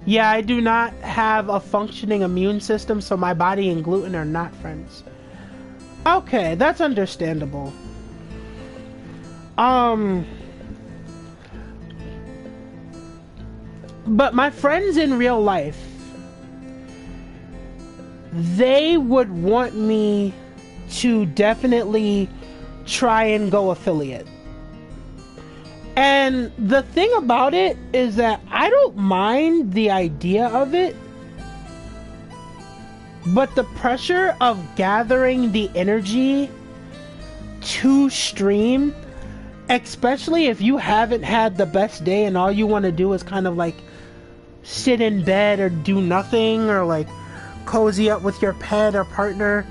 yeah, I do not have a functioning immune system, so my body and gluten are not friends. Okay, that's understandable. But my friends in real life, they would want me to definitely try and go affiliate. And the thing about it is that I don't mind the idea of it, but the pressure of gathering the energy to stream, especially if you haven't had the best day and all you want to do is kind of like sit in bed or do nothing, or like cozy up with your pet or partner,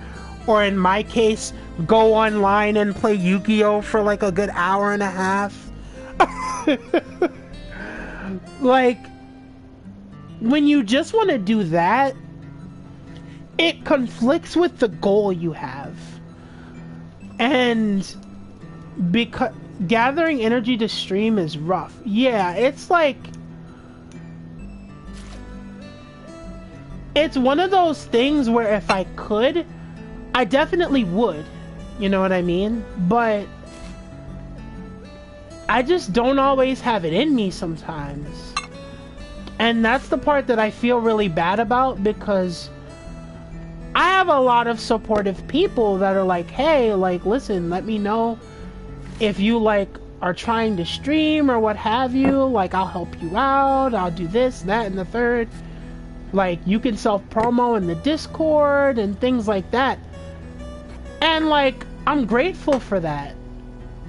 or in my case, go online and play Yu-Gi-Oh for like a good hour and a half. Like, when you just want to do that, it conflicts with the goal you have. And because gathering energy to stream is rough. Yeah, it's like, it's one of those things where if I could, I definitely would. You know what I mean? But I just don't always have it in me sometimes. And that's the part that I feel really bad about, because I have a lot of supportive people that are like, hey, like, listen, let me know if you like are trying to stream or what have you. Like, I'll help you out. I'll do this, that, and the third. Like, you can self-promo in the Discord and things like that. And, like, I'm grateful for that.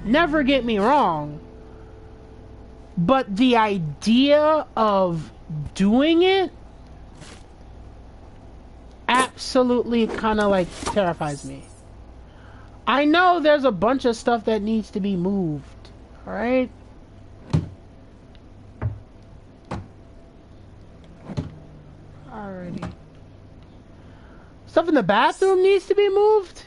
Never get me wrong. But the idea of doing it at absolutely kind of like terrifies me. I know there's a bunch of stuff that needs to be moved. Alright? Alrighty. Stuff in the bathroom needs to be moved?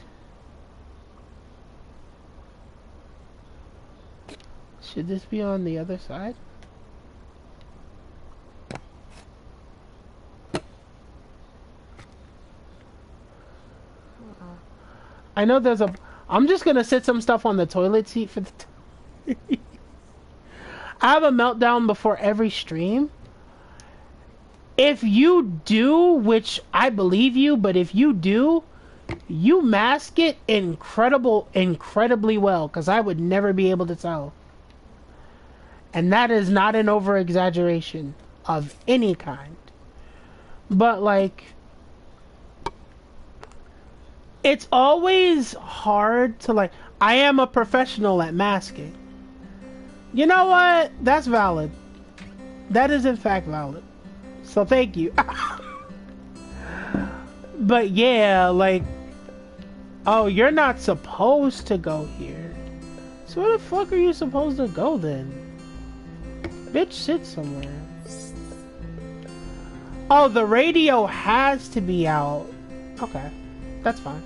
Should this be on the other side? I know there's a... I'm just gonna sit some stuff on the toilet seat for the... I have a meltdown before every stream. If you do, which I believe you, but if you do, you mask it incredibly well, because I would never be able to tell. And that is not an over-exaggeration of any kind. But, like... It's always hard to, like... I am a professional at masking. You know what? That's valid. That is, in fact, valid. So, thank you. But, yeah, like... Oh, you're not supposed to go here. So, where the fuck are you supposed to go, then? Bitch, sit somewhere. Oh, the radio has to be out. Okay. That's fine.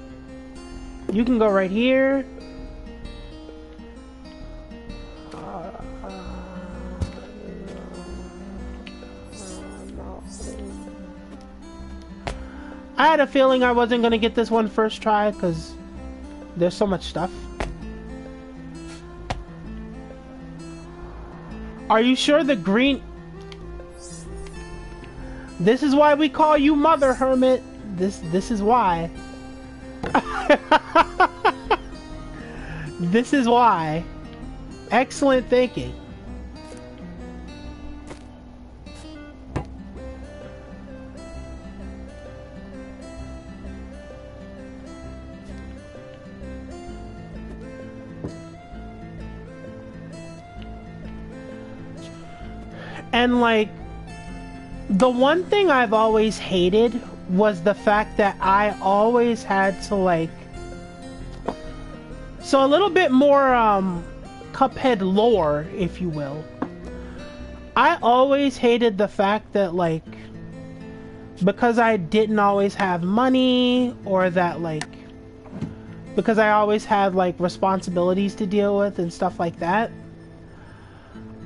You can go right here. I had a feeling I wasn't going to get this one first try because there's so much stuff. Are you sure the green... This is why we call you Mother Hermit. This is why. This is why. Excellent thinking. And like, the one thing I've always hated was the fact that I always had to like... So a little bit more Cuphead lore, if you will. I always hated the fact that like, because I didn't always have money, or that like, because I always had like responsibilities to deal with and stuff like that,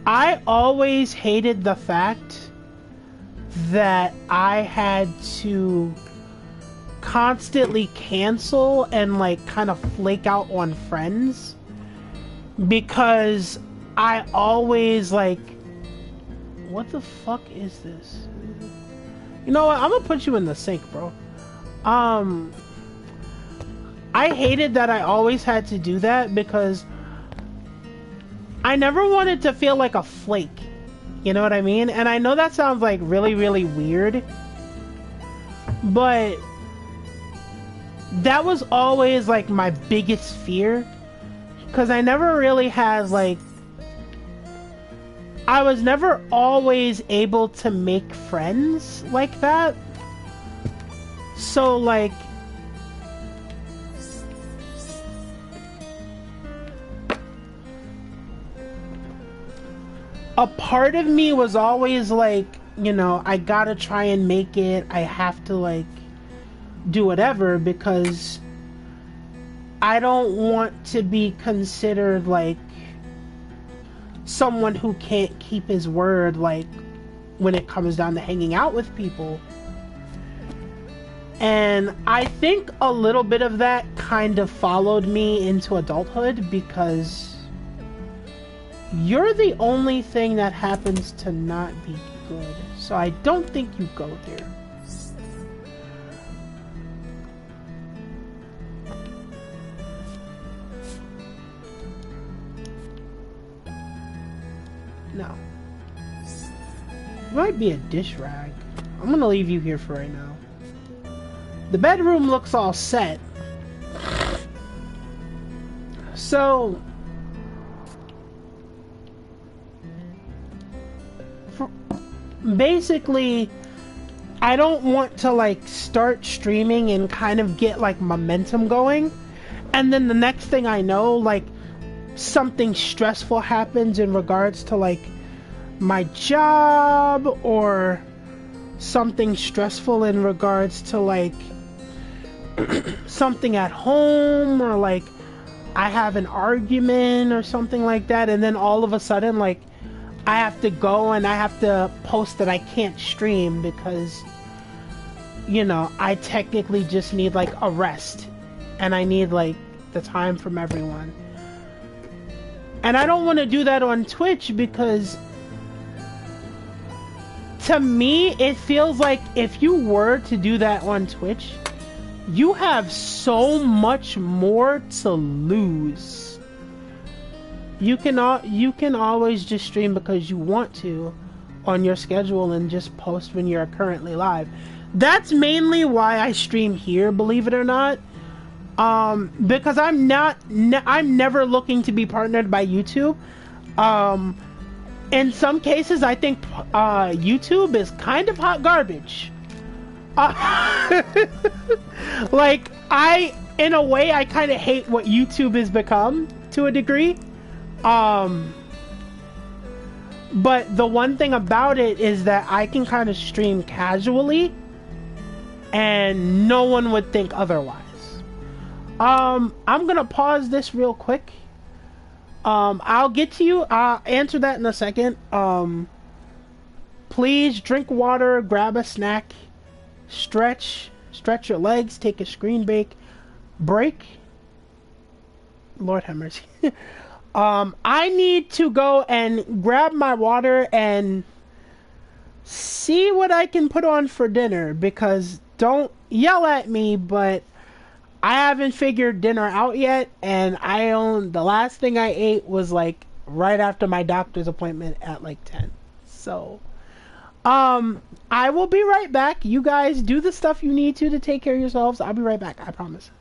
I always hated the fact that I had to constantly cancel and like kind of flake out on friends, because I always like, what the fuck is this? You know what? I'm gonna put you in the sink, bro. I hated that I always had to do that because I never wanted to feel like a flake. You know what I mean? And I know that sounds like really, really weird, but that was always like my biggest fear, because I never really had like, I was never always able to make friends like that. So like, a part of me was always like, you know, I gotta try and make it. I have to like do whatever, because I don't want to be considered like someone who can't keep his word, like when it comes down to hanging out with people. And I think a little bit of that kind of followed me into adulthood, because you're the only thing that happens to not be good. So I don't think you go here. No. Might be a dish rag. I'm gonna leave you here for right now. The bedroom looks all set. So basically, I don't want to like start streaming and kind of get like momentum going, and then the next thing I know, like something stressful happens in regards to like my job, or something stressful in regards to like something at home, or like I have an argument or something like that, and then all of a sudden like I have to go and I have to post that I can't stream because, you know, I technically just need like a rest and I need like the time from everyone. And I don't want to do that on Twitch because to me it feels like if you were to do that on Twitch, you have so much more to lose. You can always just stream because you want to on your schedule and just post when you're currently live. That's mainly why I stream here, believe it or not. Because I'm never looking to be partnered by YouTube. In some cases, I think YouTube is kind of hot garbage. Like, in a way, I kind of hate what YouTube has become to a degree. But the one thing about it is that I can kind of stream casually and no one would think otherwise. I'm gonna pause this real quick. I'll get to you. I'll answer that in a second. Please drink water, grab a snack, stretch your legs, take a screen break. Lord have mercy. I need to go and grab my water and see what I can put on for dinner, because don't yell at me, but I haven't figured dinner out yet, and the last thing I ate was like right after my doctor's appointment at like 10. So I will be right back. You guys do the stuff you need to take care of yourselves. I'll be right back, I promise.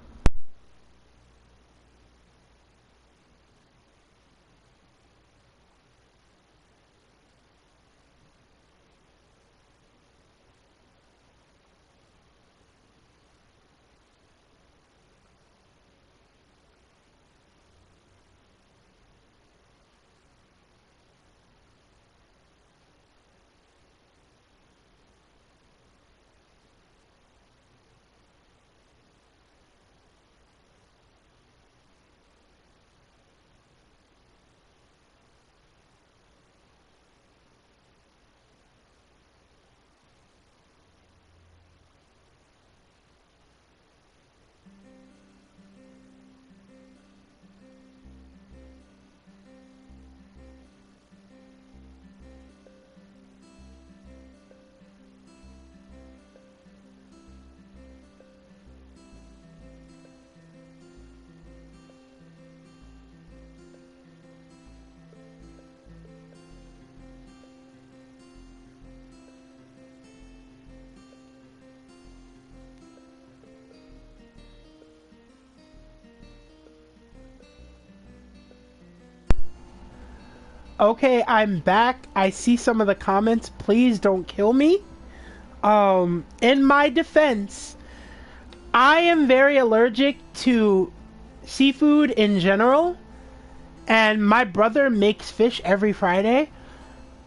Okay, I'm back. I see some of the comments. Please don't kill me. In my defense, I am very allergic to seafood in general, and my brother makes fish every Friday.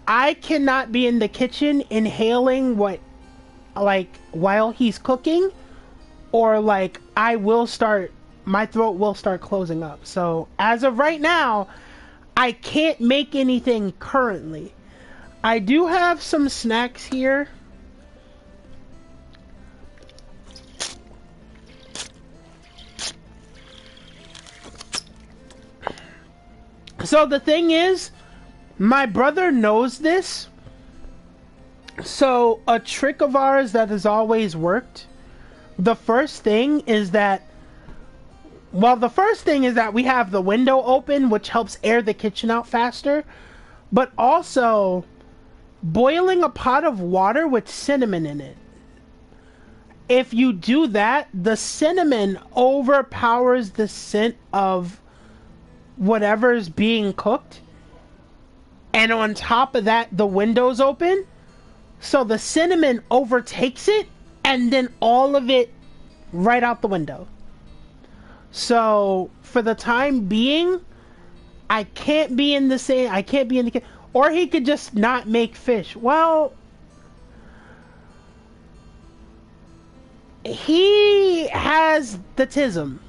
I cannot be in the kitchen inhaling while he's cooking, or like my throat will start closing up. So as of right now, I can't make anything currently. I do have some snacks here. So the thing is, my brother knows this. So a trick of ours that has always worked, the first thing is that we have the window open, which helps air the kitchen out faster, but also boiling a pot of water with cinnamon in it. If you do that, the cinnamon overpowers the scent of whatever's being cooked, and on top of that, the window's open. So the cinnamon overtakes it, and then all of it right out the window. So for the time being, I can't be in the same. I can't be in the. Or he could just not make fish. Well, he has the tism.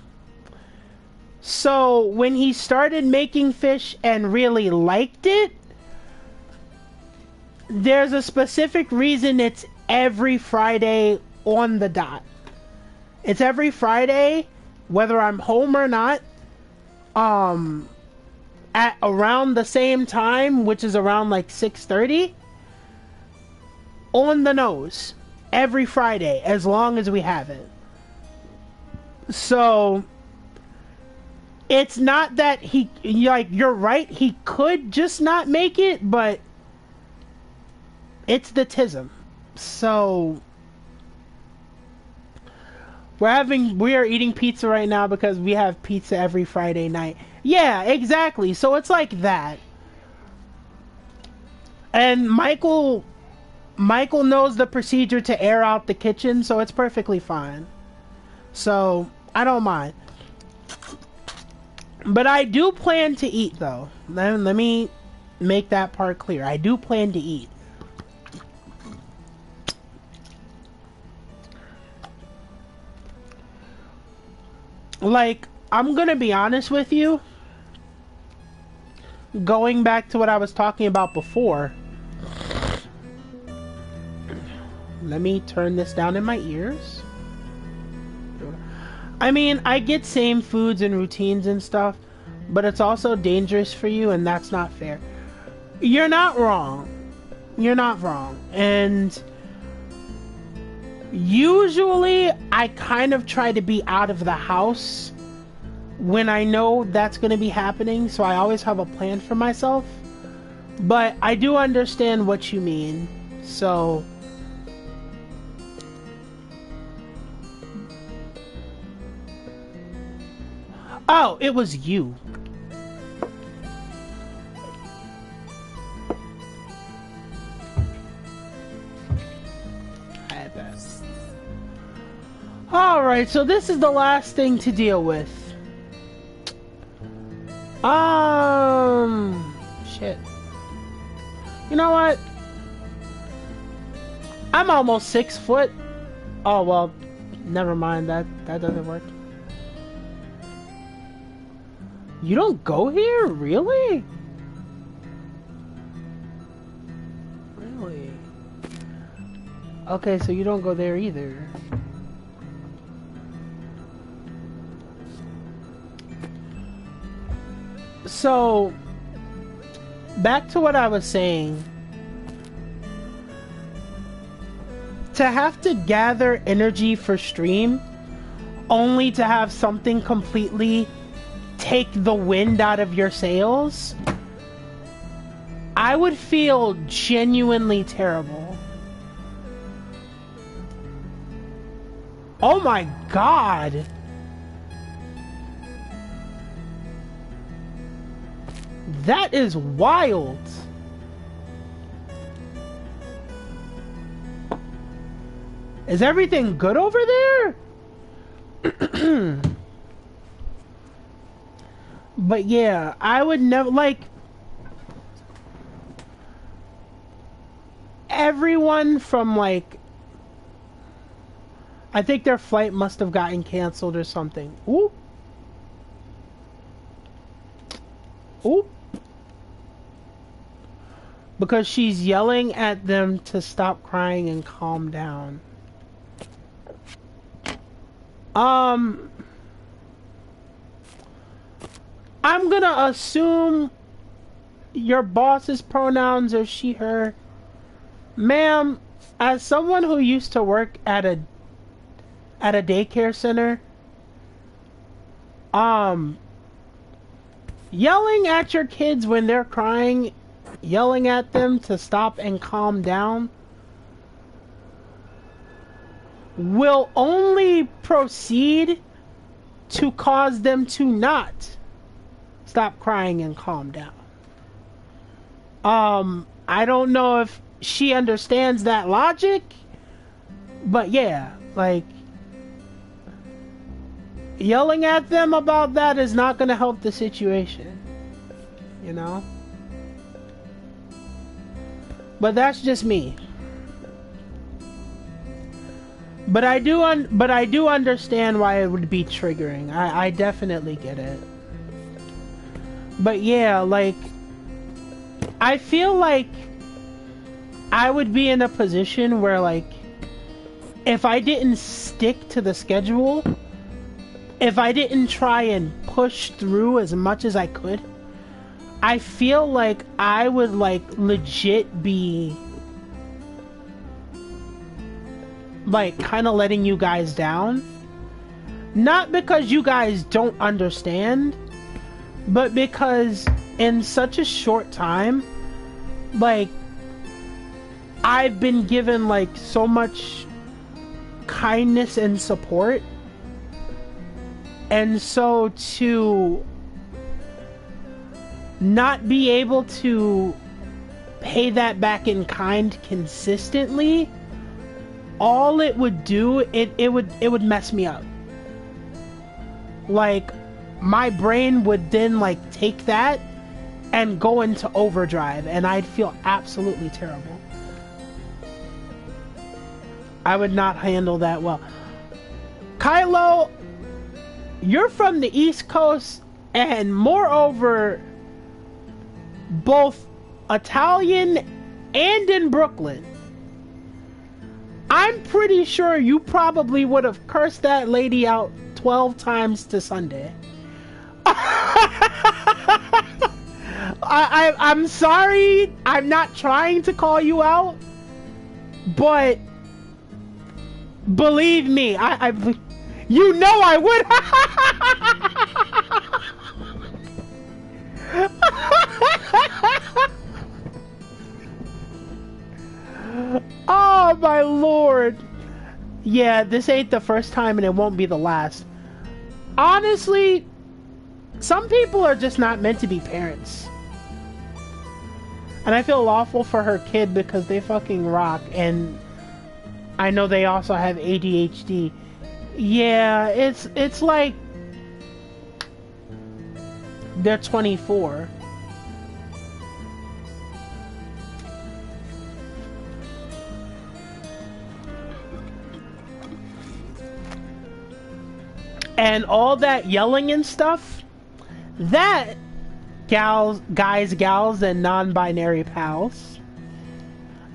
So when he started making fish and really liked it, there's a specific reason it's every Friday on the dot. It's every Friday, whether I'm home or not, at around the same time, which is around like 6:30, on the nose, every Friday, as long as we have it. So it's not that he, like, you're right, he could just not make it, but it's the tism. So we are eating pizza right now because we have pizza every Friday night. Yeah, exactly. So it's like that. And Michael knows the procedure to air out the kitchen, so it's perfectly fine. So I don't mind. But I do plan to eat, though. Let me make that part clear. I do plan to eat. Like, I'm gonna be honest with you. Going back to what I was talking about before. Let me turn this down in my ears. I mean, I get same foods and routines and stuff, but it's also dangerous for you, and that's not fair. You're not wrong. You're not wrong. And usually, I kind of try to be out of the house when I know that's going to be happening, so I always have a plan for myself. But I do understand what you mean, so... Oh, it was you. I had that. Alright, so this is the last thing to deal with. Shit. You know what? I'm almost 6 foot. Oh, well, never mind. That doesn't work. You don't go here? Really? Really? Okay, so you don't go there either. So, back to what I was saying. To have to gather energy for stream, only to have something completely take the wind out of your sails, I would feel genuinely terrible. Oh my god. That is wild. Is everything good over there? But yeah, I would never, like, everyone from, like, I think their flight must have gotten canceled or something. Ooh. Ooh. Because she's yelling at them to stop crying and calm down. I'm gonna assume your boss's pronouns are she, her. Ma'am, as someone who used to work at a daycare center, yelling at your kids when they're crying, yelling at them to stop and calm down, will only proceed to cause them to not stop crying and calm down. I don't know if she understands that logic. But yeah, like, yelling at them about that is not going to help the situation, you know? But that's just me. But I do understand why it would be triggering. I definitely get it. But yeah, like, I feel like I would be in a position where, like, if I didn't stick to the schedule, if I didn't try and push through as much as I could, I feel like I would, like, legit be, like, kind of letting you guys down. Not because you guys don't understand, but because in such a short time, like, I've been given, like, so much kindness and support. And so to not be able to pay that back in kind consistently, all it would do, it would mess me up. Like, my brain would then, like, take that and go into overdrive, and I'd feel absolutely terrible. I would not handle that well. Kylo, you're from the East Coast, and moreover, both Italian and in Brooklyn. I'm pretty sure you probably would have cursed that lady out 12 times to Sunday. I'm sorry, I'm not trying to call you out, but believe me, you know I would. Oh my lord. Yeah, this ain't the first time and it won't be the last. Honestly, some people are just not meant to be parents. And I feel awful for her kid because they fucking rock, and I know they also have ADHD. Yeah, it's like they're 24. And all that yelling and stuff, that, guys, gals, and non-binary pals,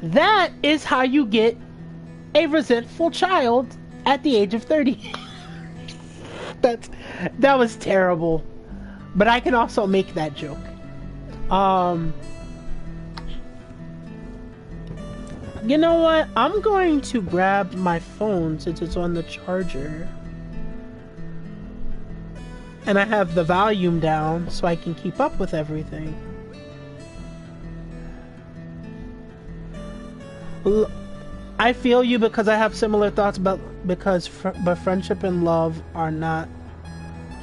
that is how you get a resentful child at the age of 30. That was terrible. But I can also make that joke. You know what? I'm going to grab my phone since it's on the charger. And I have the volume down so I can keep up with everything. I feel you because I have similar thoughts but friendship and love are not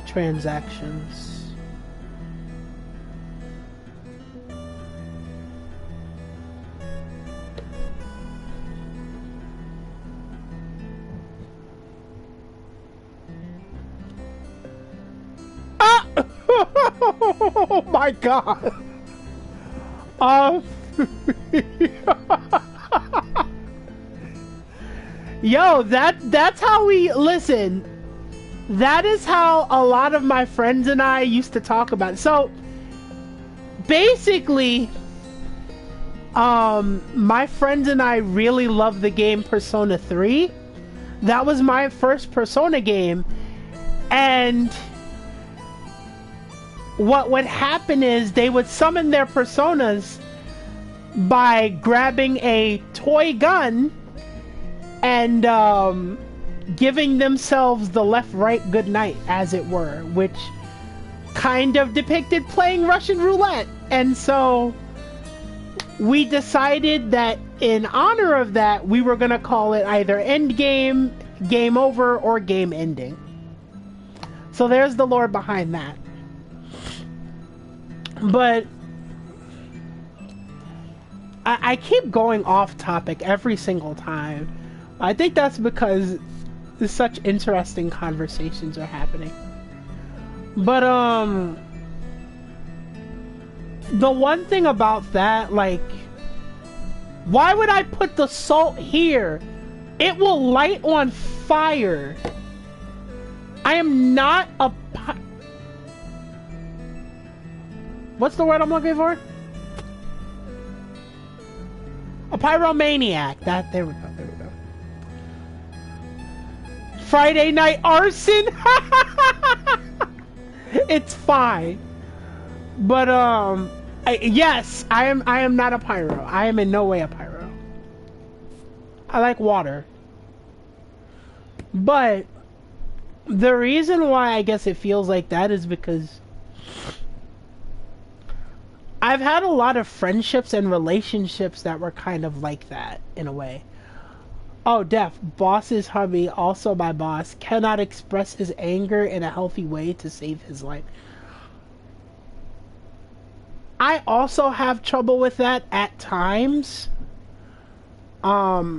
transactions. Oh my god. Yo, that's how we listen. That is how a lot of my friends and I used to talk about it. So basically, my friends and I really love the game Persona 3. That was my first Persona game, and what would happen is they would summon their personas by grabbing a toy gun and giving themselves the left-right goodnight, as it were, which kind of depicted playing Russian roulette. And so we decided that in honor of that, we were going to call it either end game, game over, or game ending. So there's the lore behind that. But I keep going off topic every single time. I think that's because such interesting conversations are happening. But the one thing about that, like, why would I put the salt here? It will light on fire. I am not a what's the word I'm looking for? A pyromaniac. There we go. Friday night arson. It's fine. But yes, I am not a pyro. I am in no way a pyro. I like water. But the reason why I guess it feels like that is because I've had a lot of friendships and relationships that were kind of like that in a way. Oh, Def, boss's hubby, also my boss, cannot express his anger in a healthy way to save his life. I also have trouble with that at times. I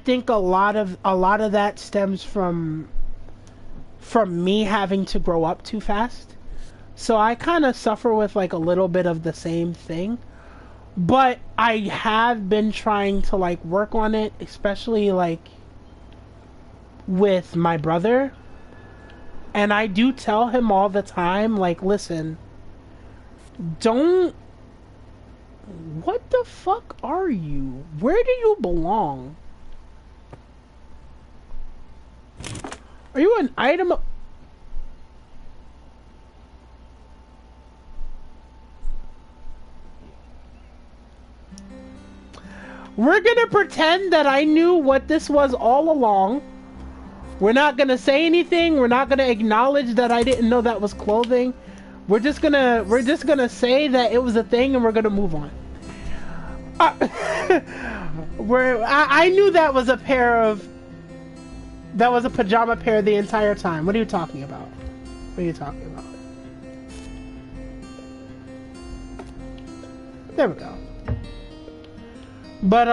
think a lot of that stems from me having to grow up too fast. So I kind of suffer with like a little bit of the same thing. But I have been trying to like work on it, especially like with my brother. And I do tell him all the time, like, listen, don't... What the fuck are you? Where do you belong? Are you an item? We're gonna pretend that I knew what this was all along. We're not gonna say anything. We're not gonna acknowledge that I didn't know that was clothing. We're just gonna say that it was a thing, and we're gonna move on. I knew that was a pajama pair the entire time. What are you talking about? What are you talking about? There we go. But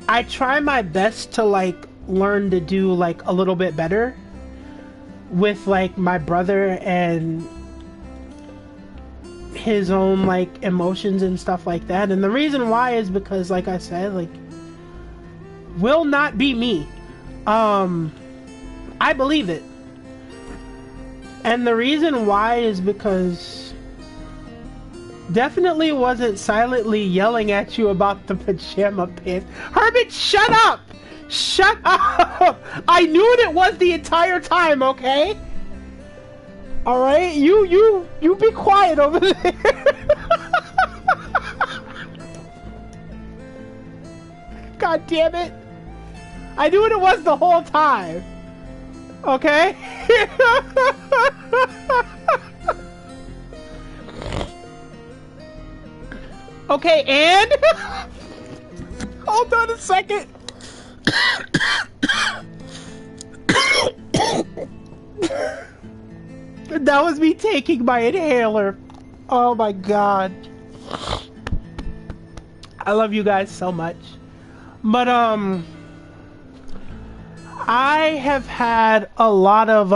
I try my best to like learn to do like a little bit better with like my brother and his own like emotions and stuff like that. And the reason why is because, like I said, like, will not be me. I believe it. And the reason why is because definitely wasn't silently yelling at you about the pajama pants. Herbert, shut up! Shut up! I knew what it was the entire time, okay? Alright? You be quiet over there. God damn it. I knew what it was the whole time. Okay? Okay, and hold on a second. That was me taking my inhaler. Oh my god. I love you guys so much. But I have had a lot of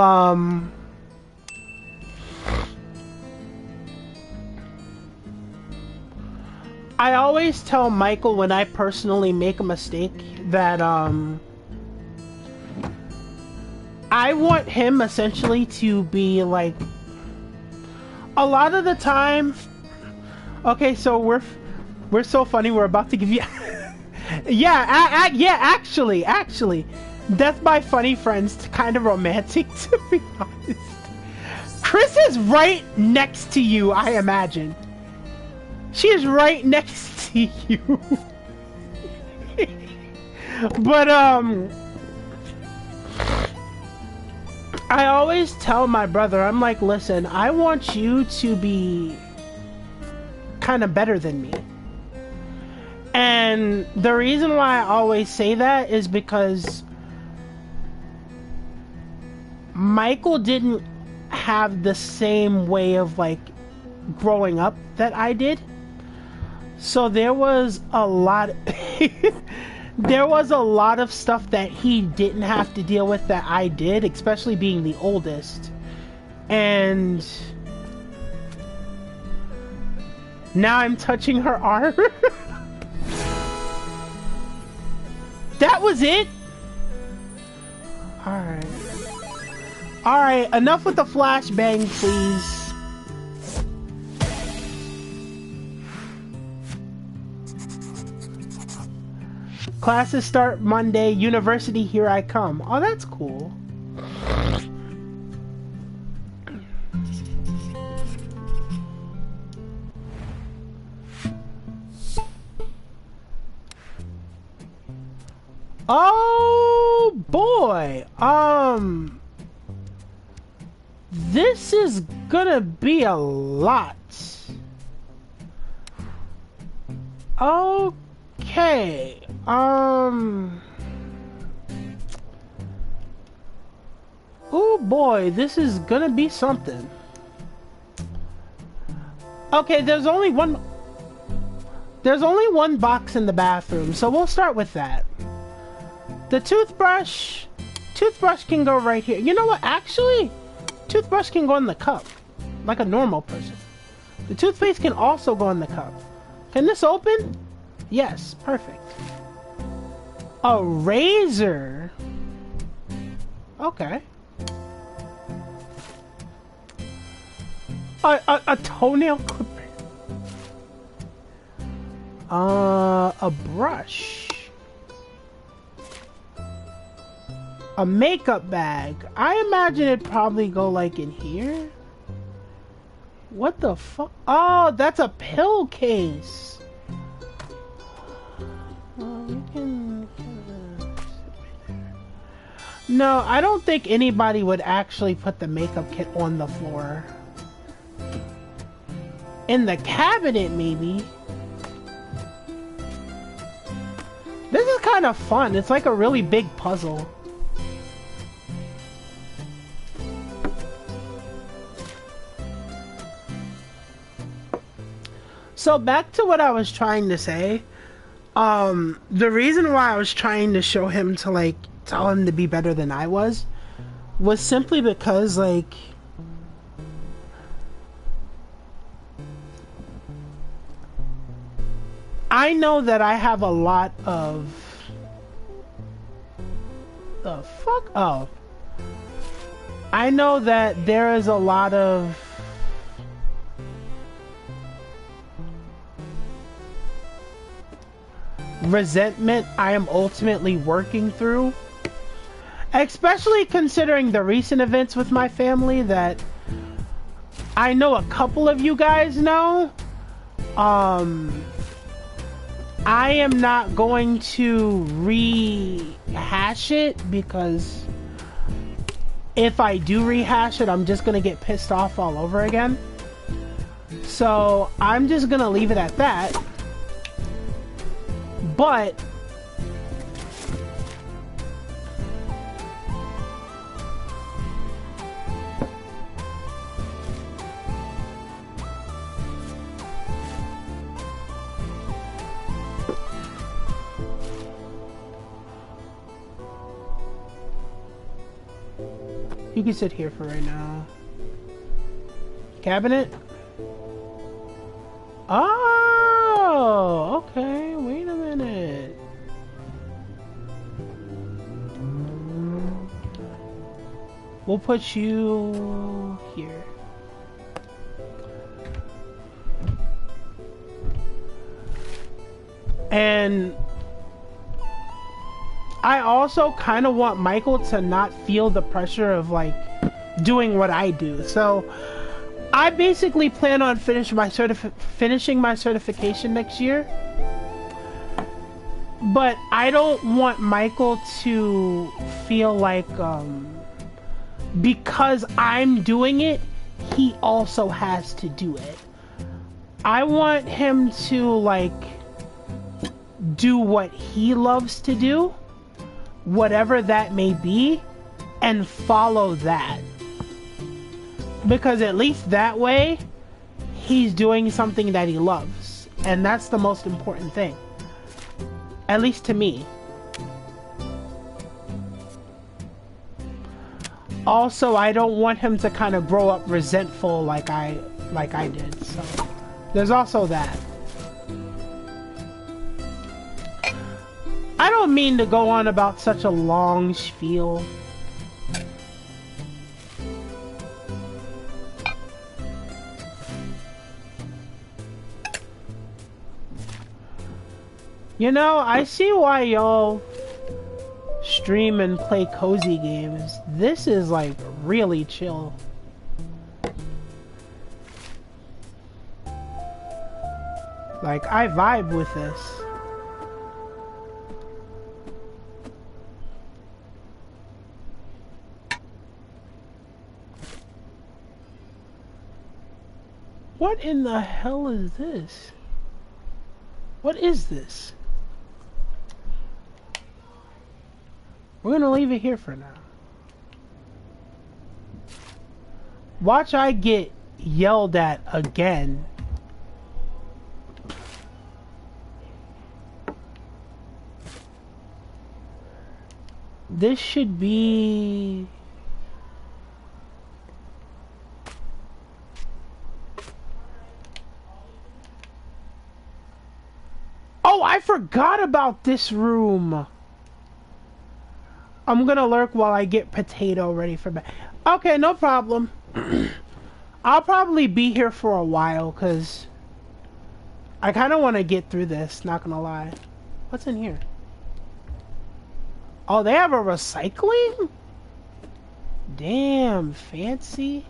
I always tell Michael when I personally make a mistake that I want him essentially to be like, a lot of the time. Okay, so we're so funny. We're about to give you yeah, actually Death by Funny Friends, kind of romantic, to be honest. Chris is right next to you, I imagine. She is right next to you. But I always tell my brother, I'm like, listen, I want you to be kind of better than me. And the reason why I always say that is because Michael didn't have the same way of like growing up that I did. So there was a lot there was a lot of stuff that he didn't have to deal with that I did, especially being the oldest. And now I'm touching her arm. That was it? Alright. Alright, enough with the flashbang, please. Classes start Monday. University, here I come. Oh, that's cool. Oh boy. This is gonna be a lot. Okay. Oh boy, this is gonna be something. Okay, there's only one box in the bathroom, so we'll start with that. The toothbrush can go right here. You know what? Actually, toothbrush can go in the cup, like a normal person. The toothpaste can also go in the cup. Can this open? Yes, perfect. A razor. Okay. A toenail clipper. A brush. A makeup bag. I imagine it'd probably go like in here. What the fuck? Oh, that's a pill case. You can No, I don't think anybody would actually put the makeup kit on the floor. In the cabinet, maybe. This is kind of fun. It's like a really big puzzle. So back to what I was trying to say. The reason why I was trying to show him to like tell him to be better than I was simply because like I know that I have a lot of the fuck. Oh, I know that there is a lot of resentment I am ultimately working through, especially considering the recent events with my family that I know a couple of you guys know. I am not going to rehash it because if I do rehash it, I'm just gonna get pissed off all over again. So I'm just gonna leave it at that. But you can sit here for right now. Cabinet? Oh, okay. Wait a minute. We'll put you here. And I also kind of want Michael to not feel the pressure of like doing what I do. So I basically plan on finishing my certification next year. But I don't want Michael to feel like because I'm doing it, he also has to do it. I want him to like do what he loves to do, whatever that may be, and follow that. Because at least that way, he's doing something that he loves. And that's the most important thing. At least to me. Also, I don't want him to kind of grow up resentful like I did. So there's also that. I don't mean to go on about such a long spiel. You know, I see why y'all stream and play cozy games. This is like really chill. Like, I vibe with this. What in the hell is this? What is this? We're gonna leave it here for now. Watch I get yelled at again. This should be... Oh, I forgot about this room. I'm gonna lurk while I get potato ready for bed. Okay, no problem. I'll probably be here for a while because I kind of want to get through this, not gonna lie. What's in here? Oh, they have a recycling? Damn, fancy.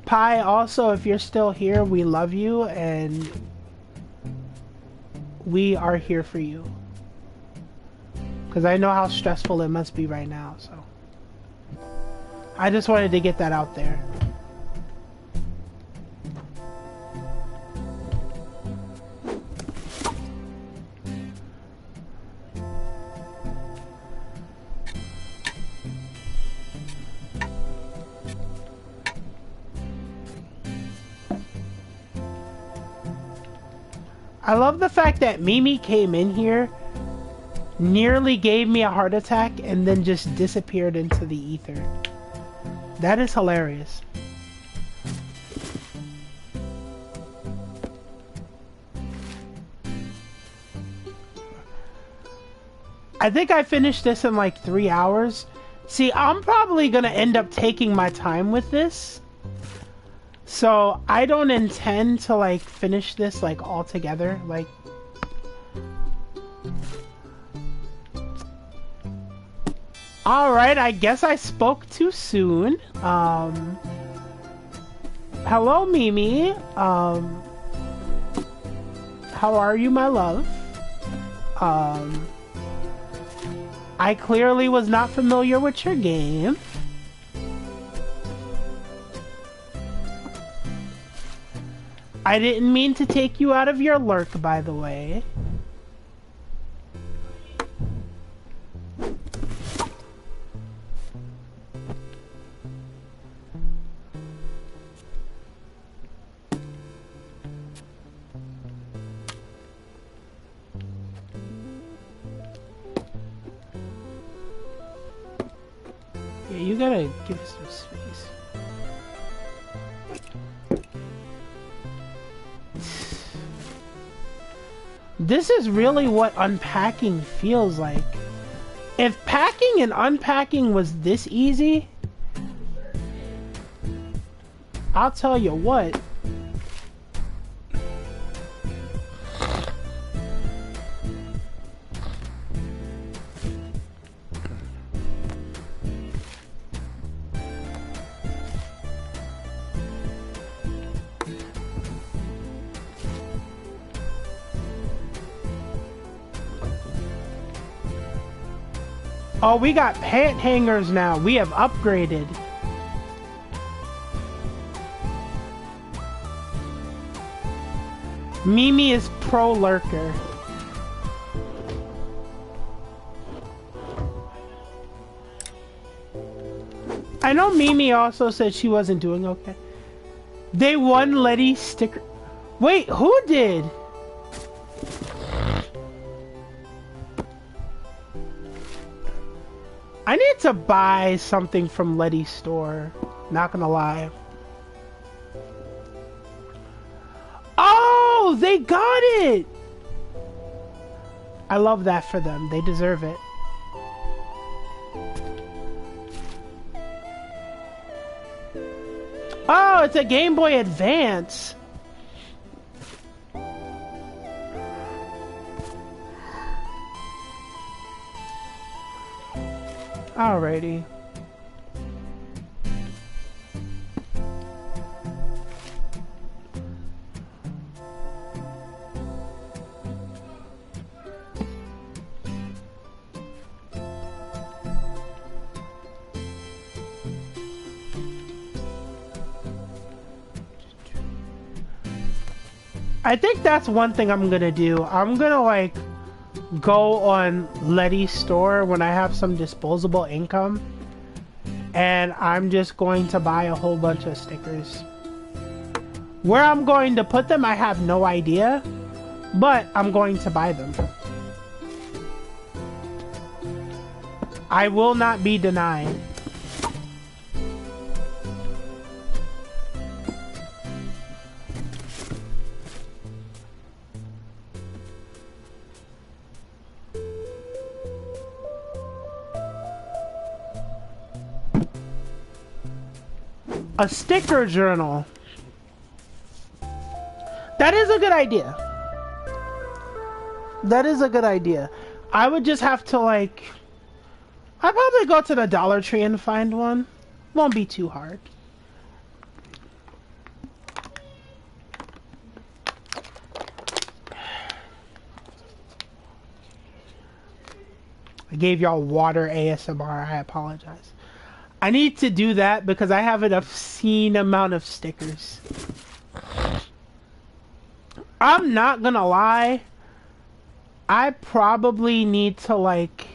Pi, also, if you're still here, we love you and we are here for you. Because I know how stressful it must be right now, so. I just wanted to get that out there. I love the fact that Mimi came in here, nearly gave me a heart attack, and then just disappeared into the ether. That is hilarious. I think I finished this in like 3 hours. See, I'm probably gonna end up taking my time with this. So I don't intend to like finish this like all together. Like, all right, I guess I spoke too soon. Hello, Mimi. How are you, my love? I clearly was not familiar with your game. I didn't mean to take you out of your lurk, by the way. Yeah, you gotta give us some space. This is really what unpacking feels like. If packing and unpacking was this easy, I'll tell you what. Oh, we got pant hangers now. We have upgraded. Mimi is pro lurker. I know Mimi also said she wasn't doing okay. They won Letty's sticker. Wait, who did? I need to buy something from Letty's store. Not gonna lie. Oh, they got it! I love that for them. They deserve it. Oh, it's a Game Boy Advance. Alrighty. I think that's one thing I'm gonna do. I'm gonna like go on Letty's store when I have some disposable income, and I'm just going to buy a whole bunch of stickers. Where I'm going to put them, I have no idea, but I'm going to buy them. I will not be denied. A sticker journal. That is a good idea. That is a good idea. I would just have to like... I'd probably go to the Dollar Tree and find one. Won't be too hard. I gave y'all water ASMR. I apologize. I need to do that because I have an obscene amount of stickers. I'm not gonna lie. I probably need to like...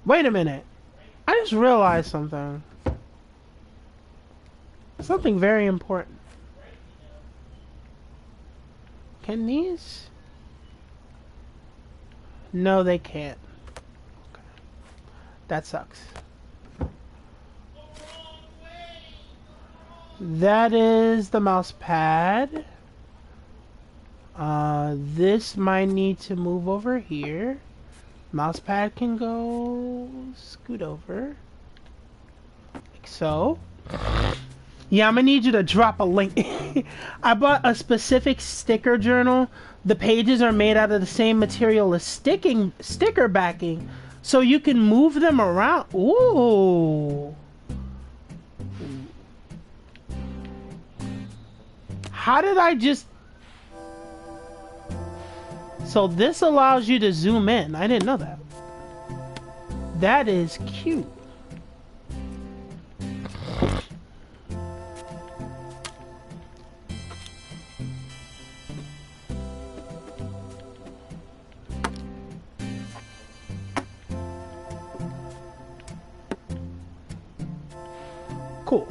Wait a minute. I just realized something. Something very important. Can these... No, they can't. Okay. That sucks. That is the mouse pad. This might need to move over here. Mouse pad can go scoot over. Like so. Yeah, I'm gonna need you to drop a link. I bought a specific sticker journal. The pages are made out of the same material as sticker backing, so you can move them around. Ooh. How did I just... So this allows you to zoom in. I didn't know that. That is cute. Cool.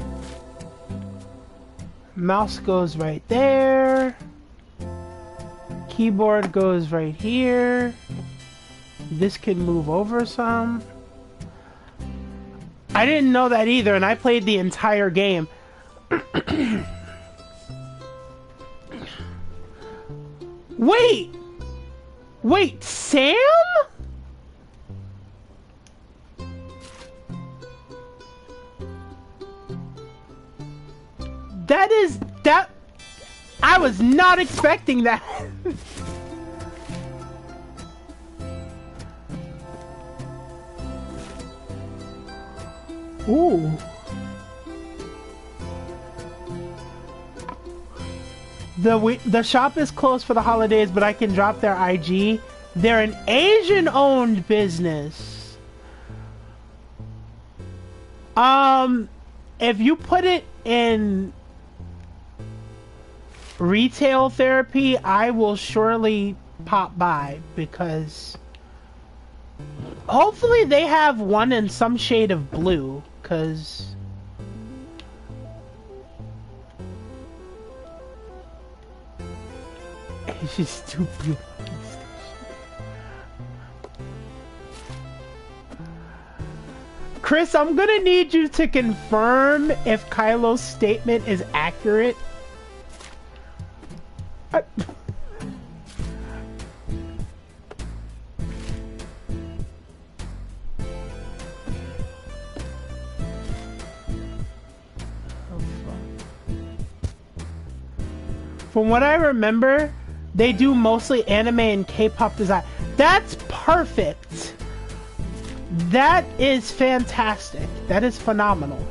Mouse goes right there. Keyboard goes right here. This can move over some. I didn't know that either, and I played the entire game. Wait! Wait, Sam? That is... that... I was not expecting that. Ooh. The shop is closed for the holidays, but I can drop their IG. They're an Asian-owned business. If you put it in retail therapy, I will surely pop by because Hopefully they have one in some shade of blue, cause she's too beautiful. Chris, I'm gonna need you to confirm if Kylo's statement is accurate. From what I remember, they do mostly anime and K-pop design. That's perfect. That is fantastic. That is phenomenal.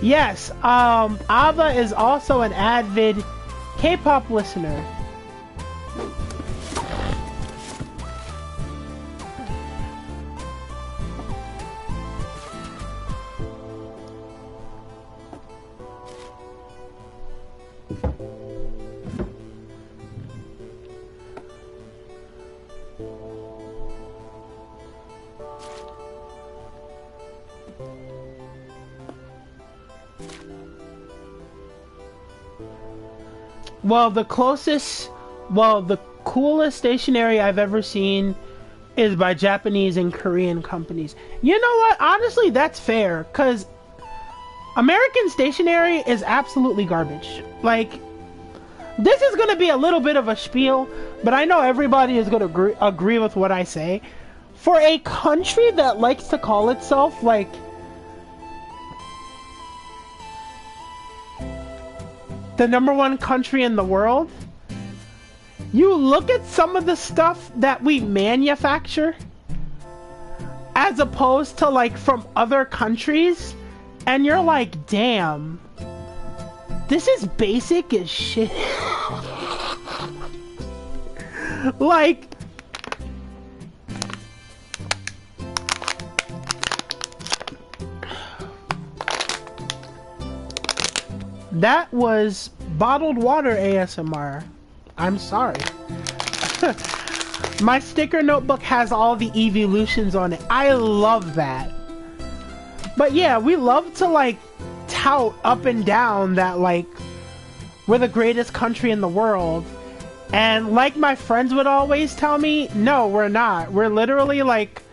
Yes, Ava is also an avid K-pop listener. Well, the coolest stationery I've ever seen is by Japanese and Korean companies. You know what? Honestly, that's fair, because American stationery is absolutely garbage. Like, this is going to be a little bit of a spiel, but I know everybody is going to agree with what I say. For a country that likes to call itself, like, the #1 country in the world, you look at some of the stuff that we manufacture as opposed to like from other countries, and you're like, damn, this is basic as shit. Like, that was bottled water ASMR. I'm sorry. My sticker notebook has all the evolutions on it. I love that. But yeah, we love to like tout up and down that like we're the greatest country in the world. And like my friends would always tell me, no, we're not. We're literally like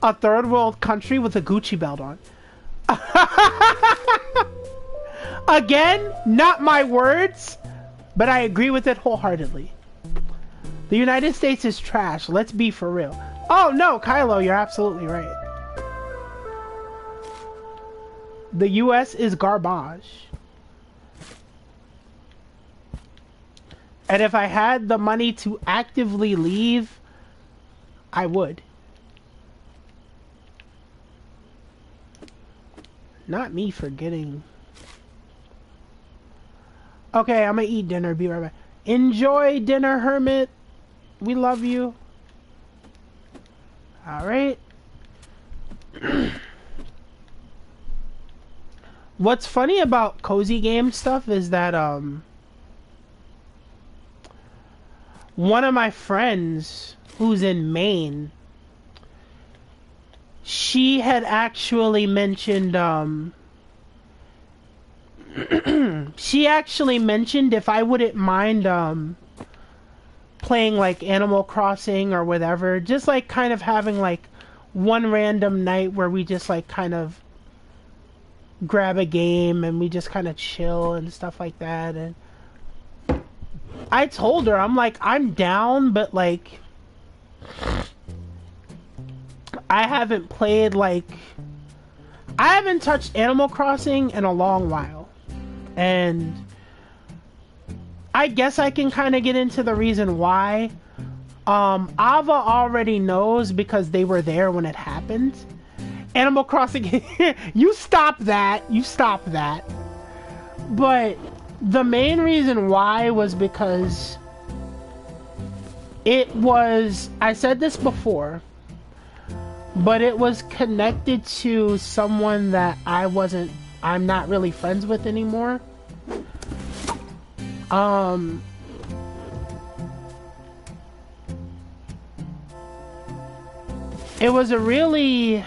a third world country with a Gucci belt on. Again, not my words, but I agree with it wholeheartedly. The United States is trash. Let's be for real. Oh no, Kylo, you're absolutely right. The US is garbage. And if I had the money to actively leave, I would. Not me forgetting. Okay, I'm gonna eat dinner. Be right back. Enjoy dinner, Hermit. We love you. Alright. What's funny about cozy game stuff is that, one of my friends who's in Maine, she had actually mentioned, she actually mentioned if I wouldn't mind playing like Animal Crossing or whatever, just like kind of having like one random night where we just like kind of grab a game and we just kind of chill and stuff like that. And I told her, I'm like, I'm down, but like I haven't played like, I haven't touched Animal Crossing in a long while. And I guess I can kind of get into the reason why. Ava already knows because they were there when it happened. Animal Crossing, you stop that. You stop that. But the main reason why was because it was, I said this before, but it was connected to someone that I'm not really friends with anymore. it was a really,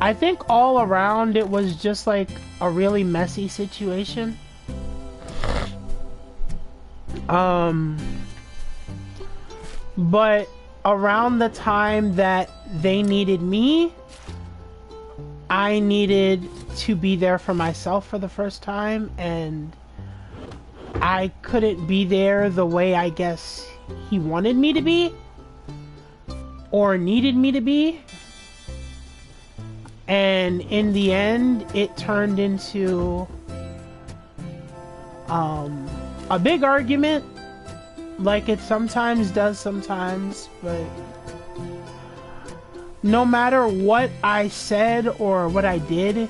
I think all around it was just like a really messy situation. But around the time that they needed me, I needed to be there for myself for the first time, and I couldn't be there the way I guess he wanted me to be or needed me to be. And in the end, it turned into a big argument, like it sometimes does sometimes, but no matter what I said or what I did,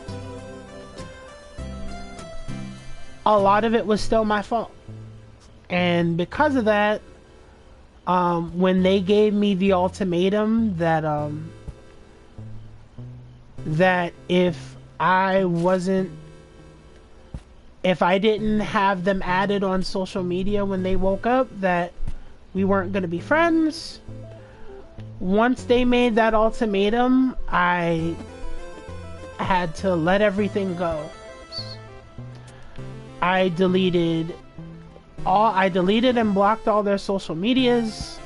a lot of it was still my fault. And because of that, when they gave me the ultimatum that that if I didn't have them added on social media when they woke up, that we weren't going to be friends. Once they made that ultimatum, I had to let everything go. I deleted and blocked all their social medias.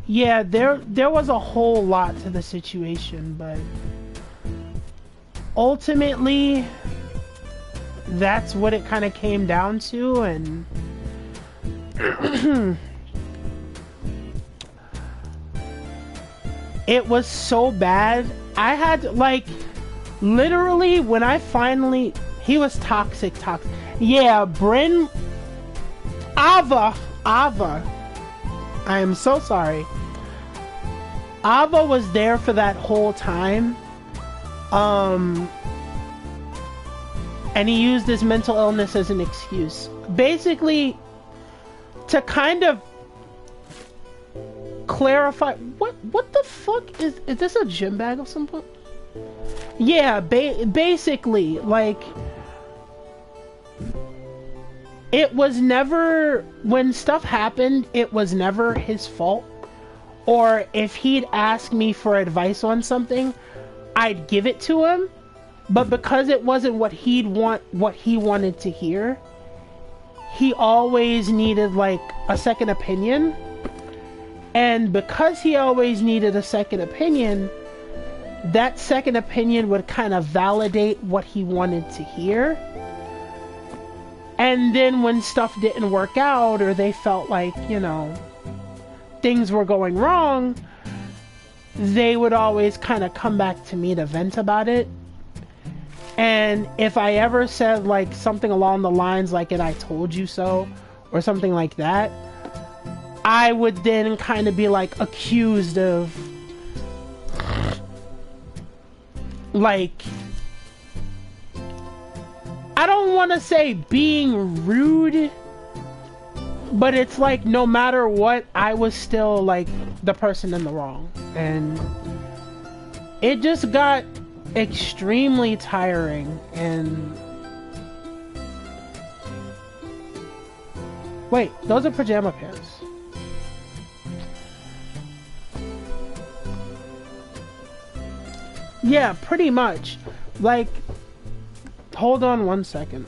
Yeah, there was a whole lot to the situation, but ultimately that's what it kind of came down to. And it was so bad. I had to, like, literally when I finally, he was toxic. Yeah, Ava, I am so sorry. Ava was there for that whole time. And he used his mental illness as an excuse. Basically, to kind of clarify, what the fuck is this, a gym bag of some point? Yeah, basically, like, it was never, when stuff happened, it was never his fault. Or if he'd ask me for advice on something, I'd give it to him. But because it wasn't what he wanted to hear, he always needed like a second opinion. And because he always needed a second opinion, that second opinion would kind of validate what he wanted to hear. And then when stuff didn't work out, or they felt like, you know, things were going wrong, they would always kind of come back to me to vent about it. And if I ever said like something along the lines like, and I told you so, or something like that, I would then kind of be like accused of like, I don't want to say being rude, but it's like no matter what, I was still like the person in the wrong. And it just got extremely tiring. And wait, those are pajama pants. Yeah, pretty much. Like, hold on one second.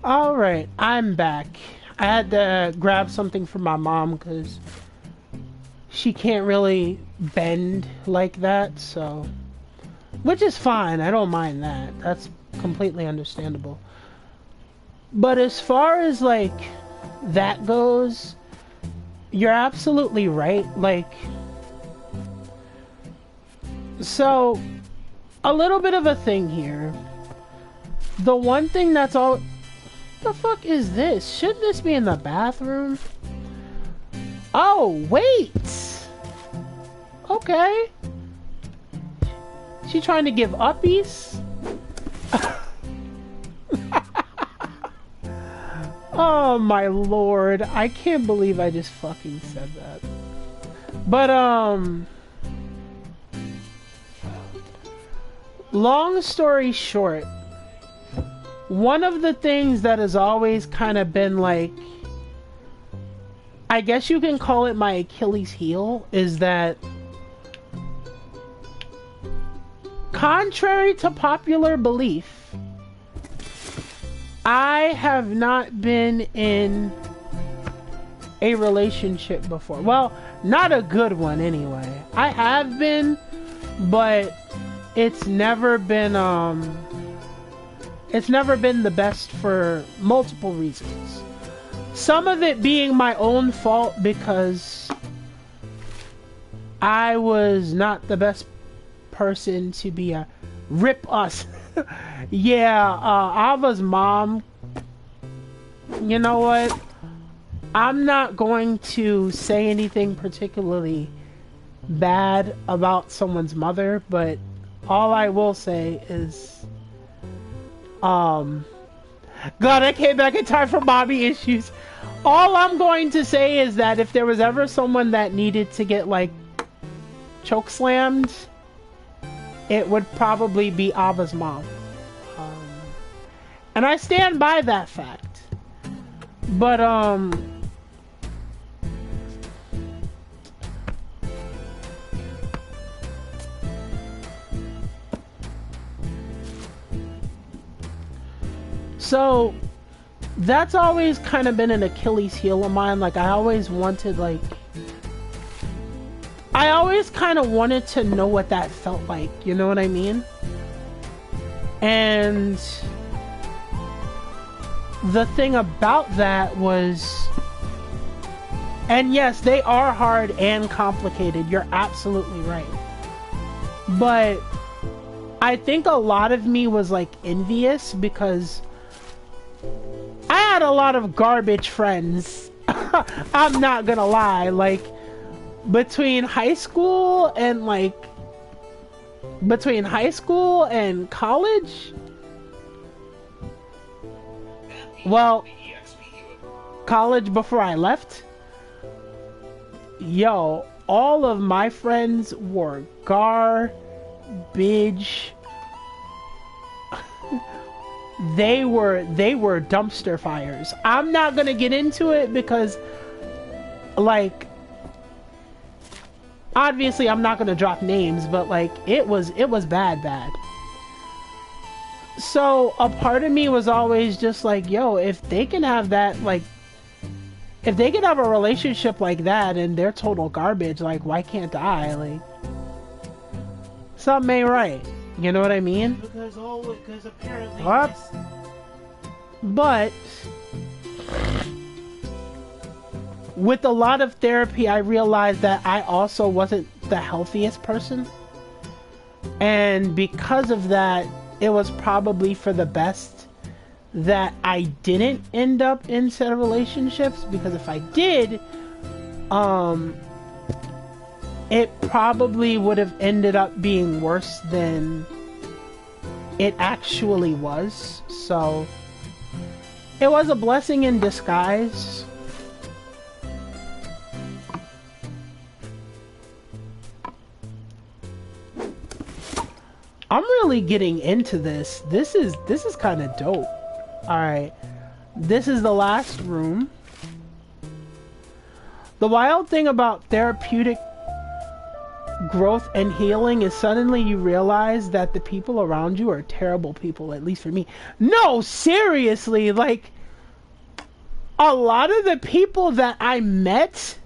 All right, I'm back. I had to grab something from my mom because she can't really bend like that, so... Which is fine, I don't mind that. That's completely understandable. But as far as, like, that goes, you're absolutely right. Like... So, a little bit of a thing here. The one thing that's all... The fuck is this? Shouldn't this be in the bathroom? Oh, wait! Okay. She trying to give uppies? Oh my lord. I can't believe I just fucking said that. But, long story short, one of the things that has always kind of been like, I guess you can call it my Achilles heel, is that contrary to popular belief, I have not been in a relationship before. Well, not a good one anyway. I have been, but it's never been the best for multiple reasons. Some of it being my own fault because I was not the best person to be a rip us. Yeah, Ava's mom, you know what? I'm not going to say anything particularly bad about someone's mother, but all I will say is, God, I came back in time for mommy issues. All I'm going to say is that if there was ever someone that needed to get, like, choke slammed, it would probably be Ava's mom. And I stand by that fact. But, so that's always kind of been an Achilles heel of mine. Like, I always wanted, like, I always kind of wanted to know what that felt like, you know what I mean? And the thing about that was, and yes, they are hard and complicated, you're absolutely right. But I think a lot of me was, like, envious because I had a lot of garbage friends. I'm not gonna lie, like, between high school and college, well, college before I left, yo, all of my friends were garbage. They were dumpster fires. I'm not gonna get into it because, like, obviously I'm not gonna drop names, but, like, it was bad. So a part of me was always just like, yo, if they can have that, like, if they can have a relationship like that and they're total garbage, like, why can't I? Like, something ain't right. You know what I mean? Because apparently. What? But with a lot of therapy, I realized that I also wasn't the healthiest person. And because of that, it was probably for the best that I didn't end up in set of relationships, because if I did, it probably would have ended up being worse than it actually was. So it was a blessing in disguise. I'm really getting into this. This is kind of dope. Alright. This is the last room. The wild thing about growth and healing is suddenly you realize that the people around you are terrible people, at least for me. No, seriously, like, a lot of the people that I met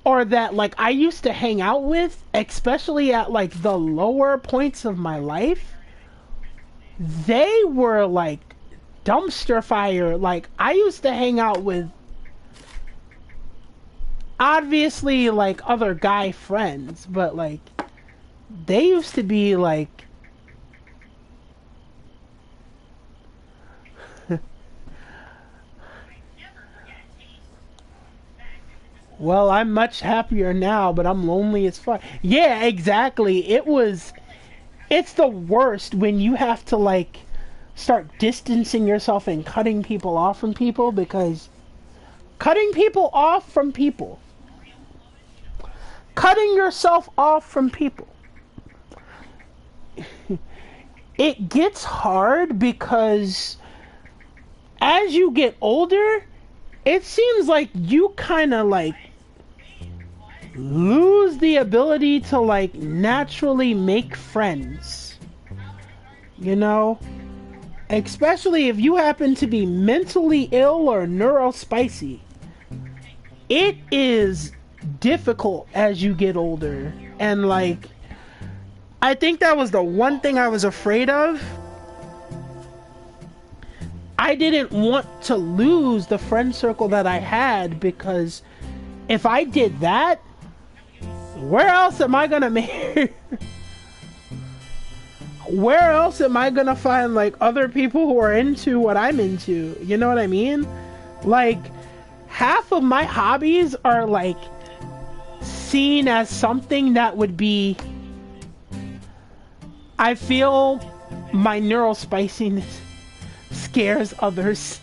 or that, like, I used to hang out with, especially at, like, the lower points of my life, they were, like, dumpster fire. Like, I used to hang out with, obviously, like, other guy friends, but, like, they used to be, like, well, I'm much happier now, but I'm lonely as fuck. Yeah, exactly. It's the worst when you have to, like, start distancing yourself and cutting people off from people, because cutting people off from people, cutting yourself off from people, it gets hard because as you get older, it seems like you kind of, like, lose the ability to, like, naturally make friends, you know, especially if you happen to be mentally ill or neurospicy. It is difficult as you get older, and, like, I think that was the one thing I was afraid of. I didn't want to lose the friend circle that I had, because if I did that, where else am I gonna make where else am I gonna find, like, other people who are into what I'm into? You know what I mean? Like, half of my hobbies are, like, seen as something that would be, I feel my neurospiciness scares others.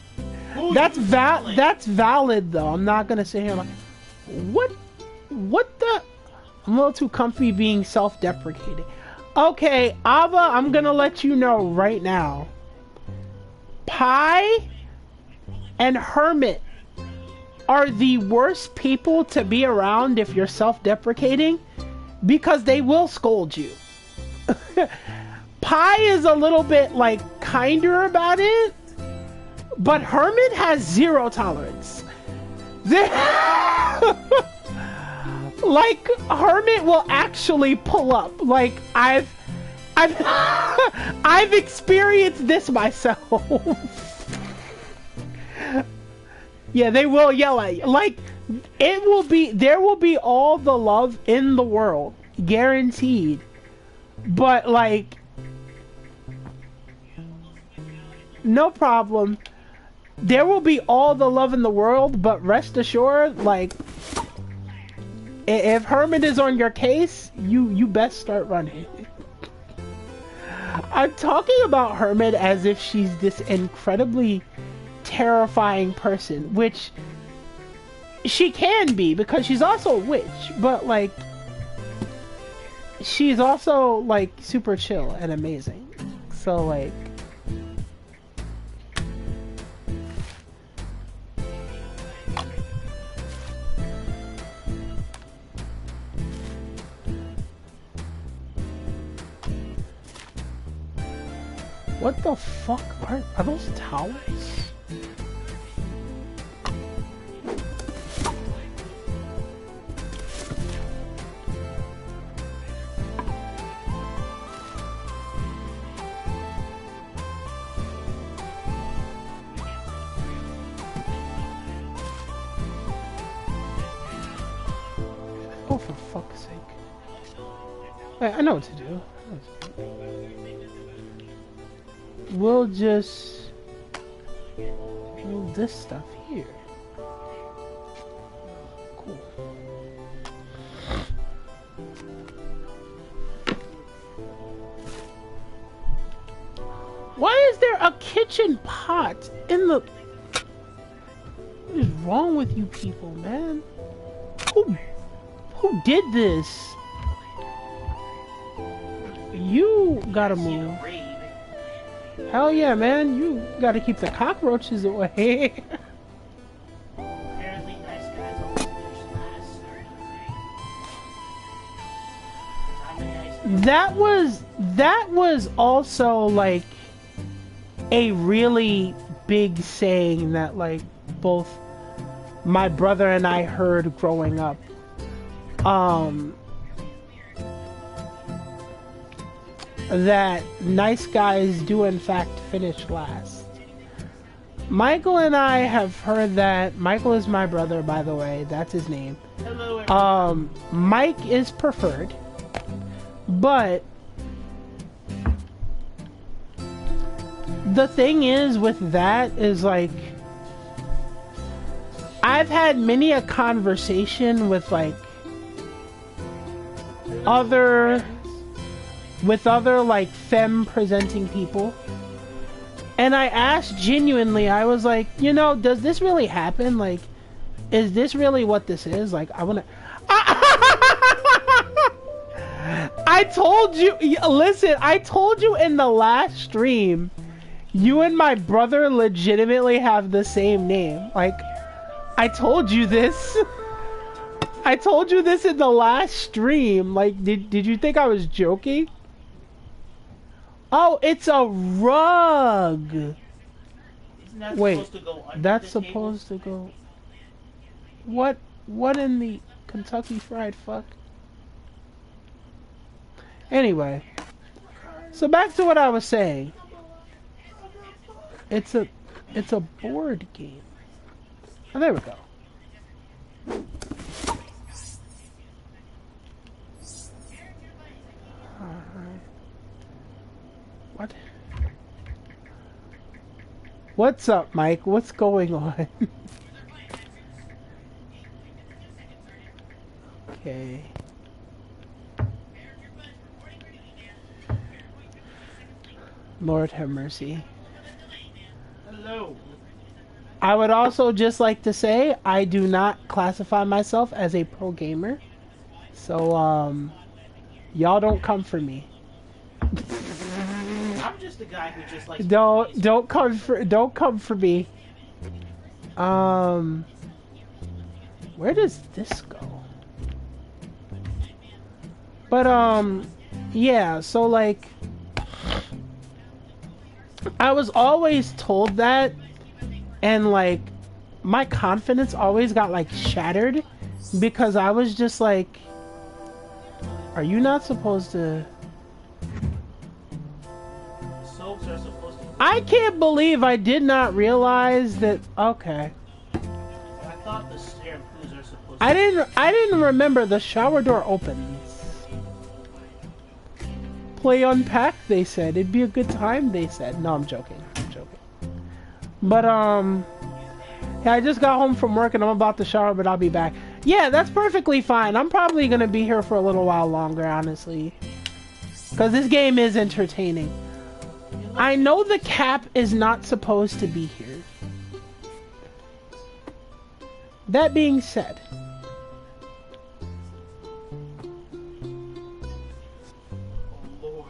Ooh, That's valid though. I'm not gonna sit here like, what the, I'm a little too comfy being self-deprecating. Okay, Ava, I'm gonna let you know right now, Pi and Hermit are the worst people to be around if you're self-deprecating, because they will scold you. Pi is a little bit, like, kinder about it, but Hermit has zero tolerance. Like, Hermit will actually pull up. Like, I've experienced this myself. Yeah, they will yell at you. Like, there will be all the love in the world, guaranteed. But, like, no problem. There will be all the love in the world, but rest assured, like, if Hermit is on your case, you best start running. I'm talking about Hermit as if she's this incredibly terrifying person, which she can be, because she's also a witch, but, like, she's also, like, super chill and amazing. So, like, what the fuck are those towels? Oh, for fuck's sake. I know what to do. We'll just move this stuff here. Cool. Why is there a kitchen pot in the... What is wrong with you people, man? Who did this? You gotta move. Hell yeah, man. You gotta keep the cockroaches away. Apparently, nice guys always finish last. that was also like a really big saying that like both my brother and I heard growing up. That nice guys do in fact finish last. Michael and I have heard that. Michael is my brother, by the way. That's his name. Hello, everyone. Mike is preferred, but the thing is with that is like I've had many a conversation with like other like femme presenting people, and I asked genuinely, I was like, you know, does this really happen? Like, is this really what this is? Like, I wanna I told you, listen, I told you in the last stream, you and my brother legitimately have the same name. Like, I told you this. I told you this in the last stream. Like, did you think I was joking? Oh, it's a rug. Isn't that Wait, supposed to go under that's the supposed table? to go... What in the Kentucky Fried Fuck? Anyway. So back to what I was saying. It's a board game. Oh, there we go. What? What's up, Mike? What's going on? Okay. Lord have mercy. Hello. I would also just like to say I do not classify myself as a pro gamer. So, y'all don't come for me. I'm just a guy who just likes. Don't come for me. Where does this go? But yeah, so like I was always told that, and like my confidence always got like shattered because I was just like, are you not supposed to... Soaps are supposed to... I can't believe I did not realize that. Okay. I thought the shampoos are supposed to... I didn't remember the shower door opens. Play Unpack, they said. It'd be a good time, they said. No, I'm joking. But yeah, I just got home from work and I'm about to shower, but I'll be back. Yeah, that's perfectly fine. I'm probably gonna be here for a little while longer, honestly. Because this game is entertaining. I know the cap is not supposed to be here. That being said, Oh, Lord.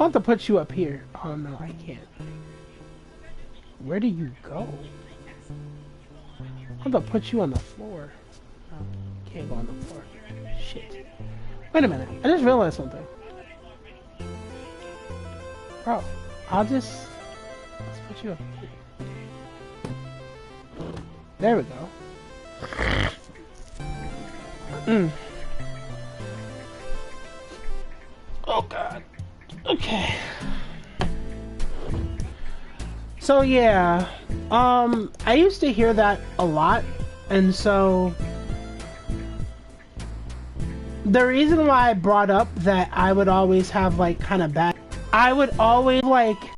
I want to put you up here. Oh no, I can't. Where do you go? I want to put you on the floor. Oh, can't go on the floor. Shit. Wait a minute. I just realized something. Bro, let's put you up here. There we go. Oh god. Okay. So yeah, I used to hear that a lot, and so the reason why I brought up that I would always have like kind of bad, I would always like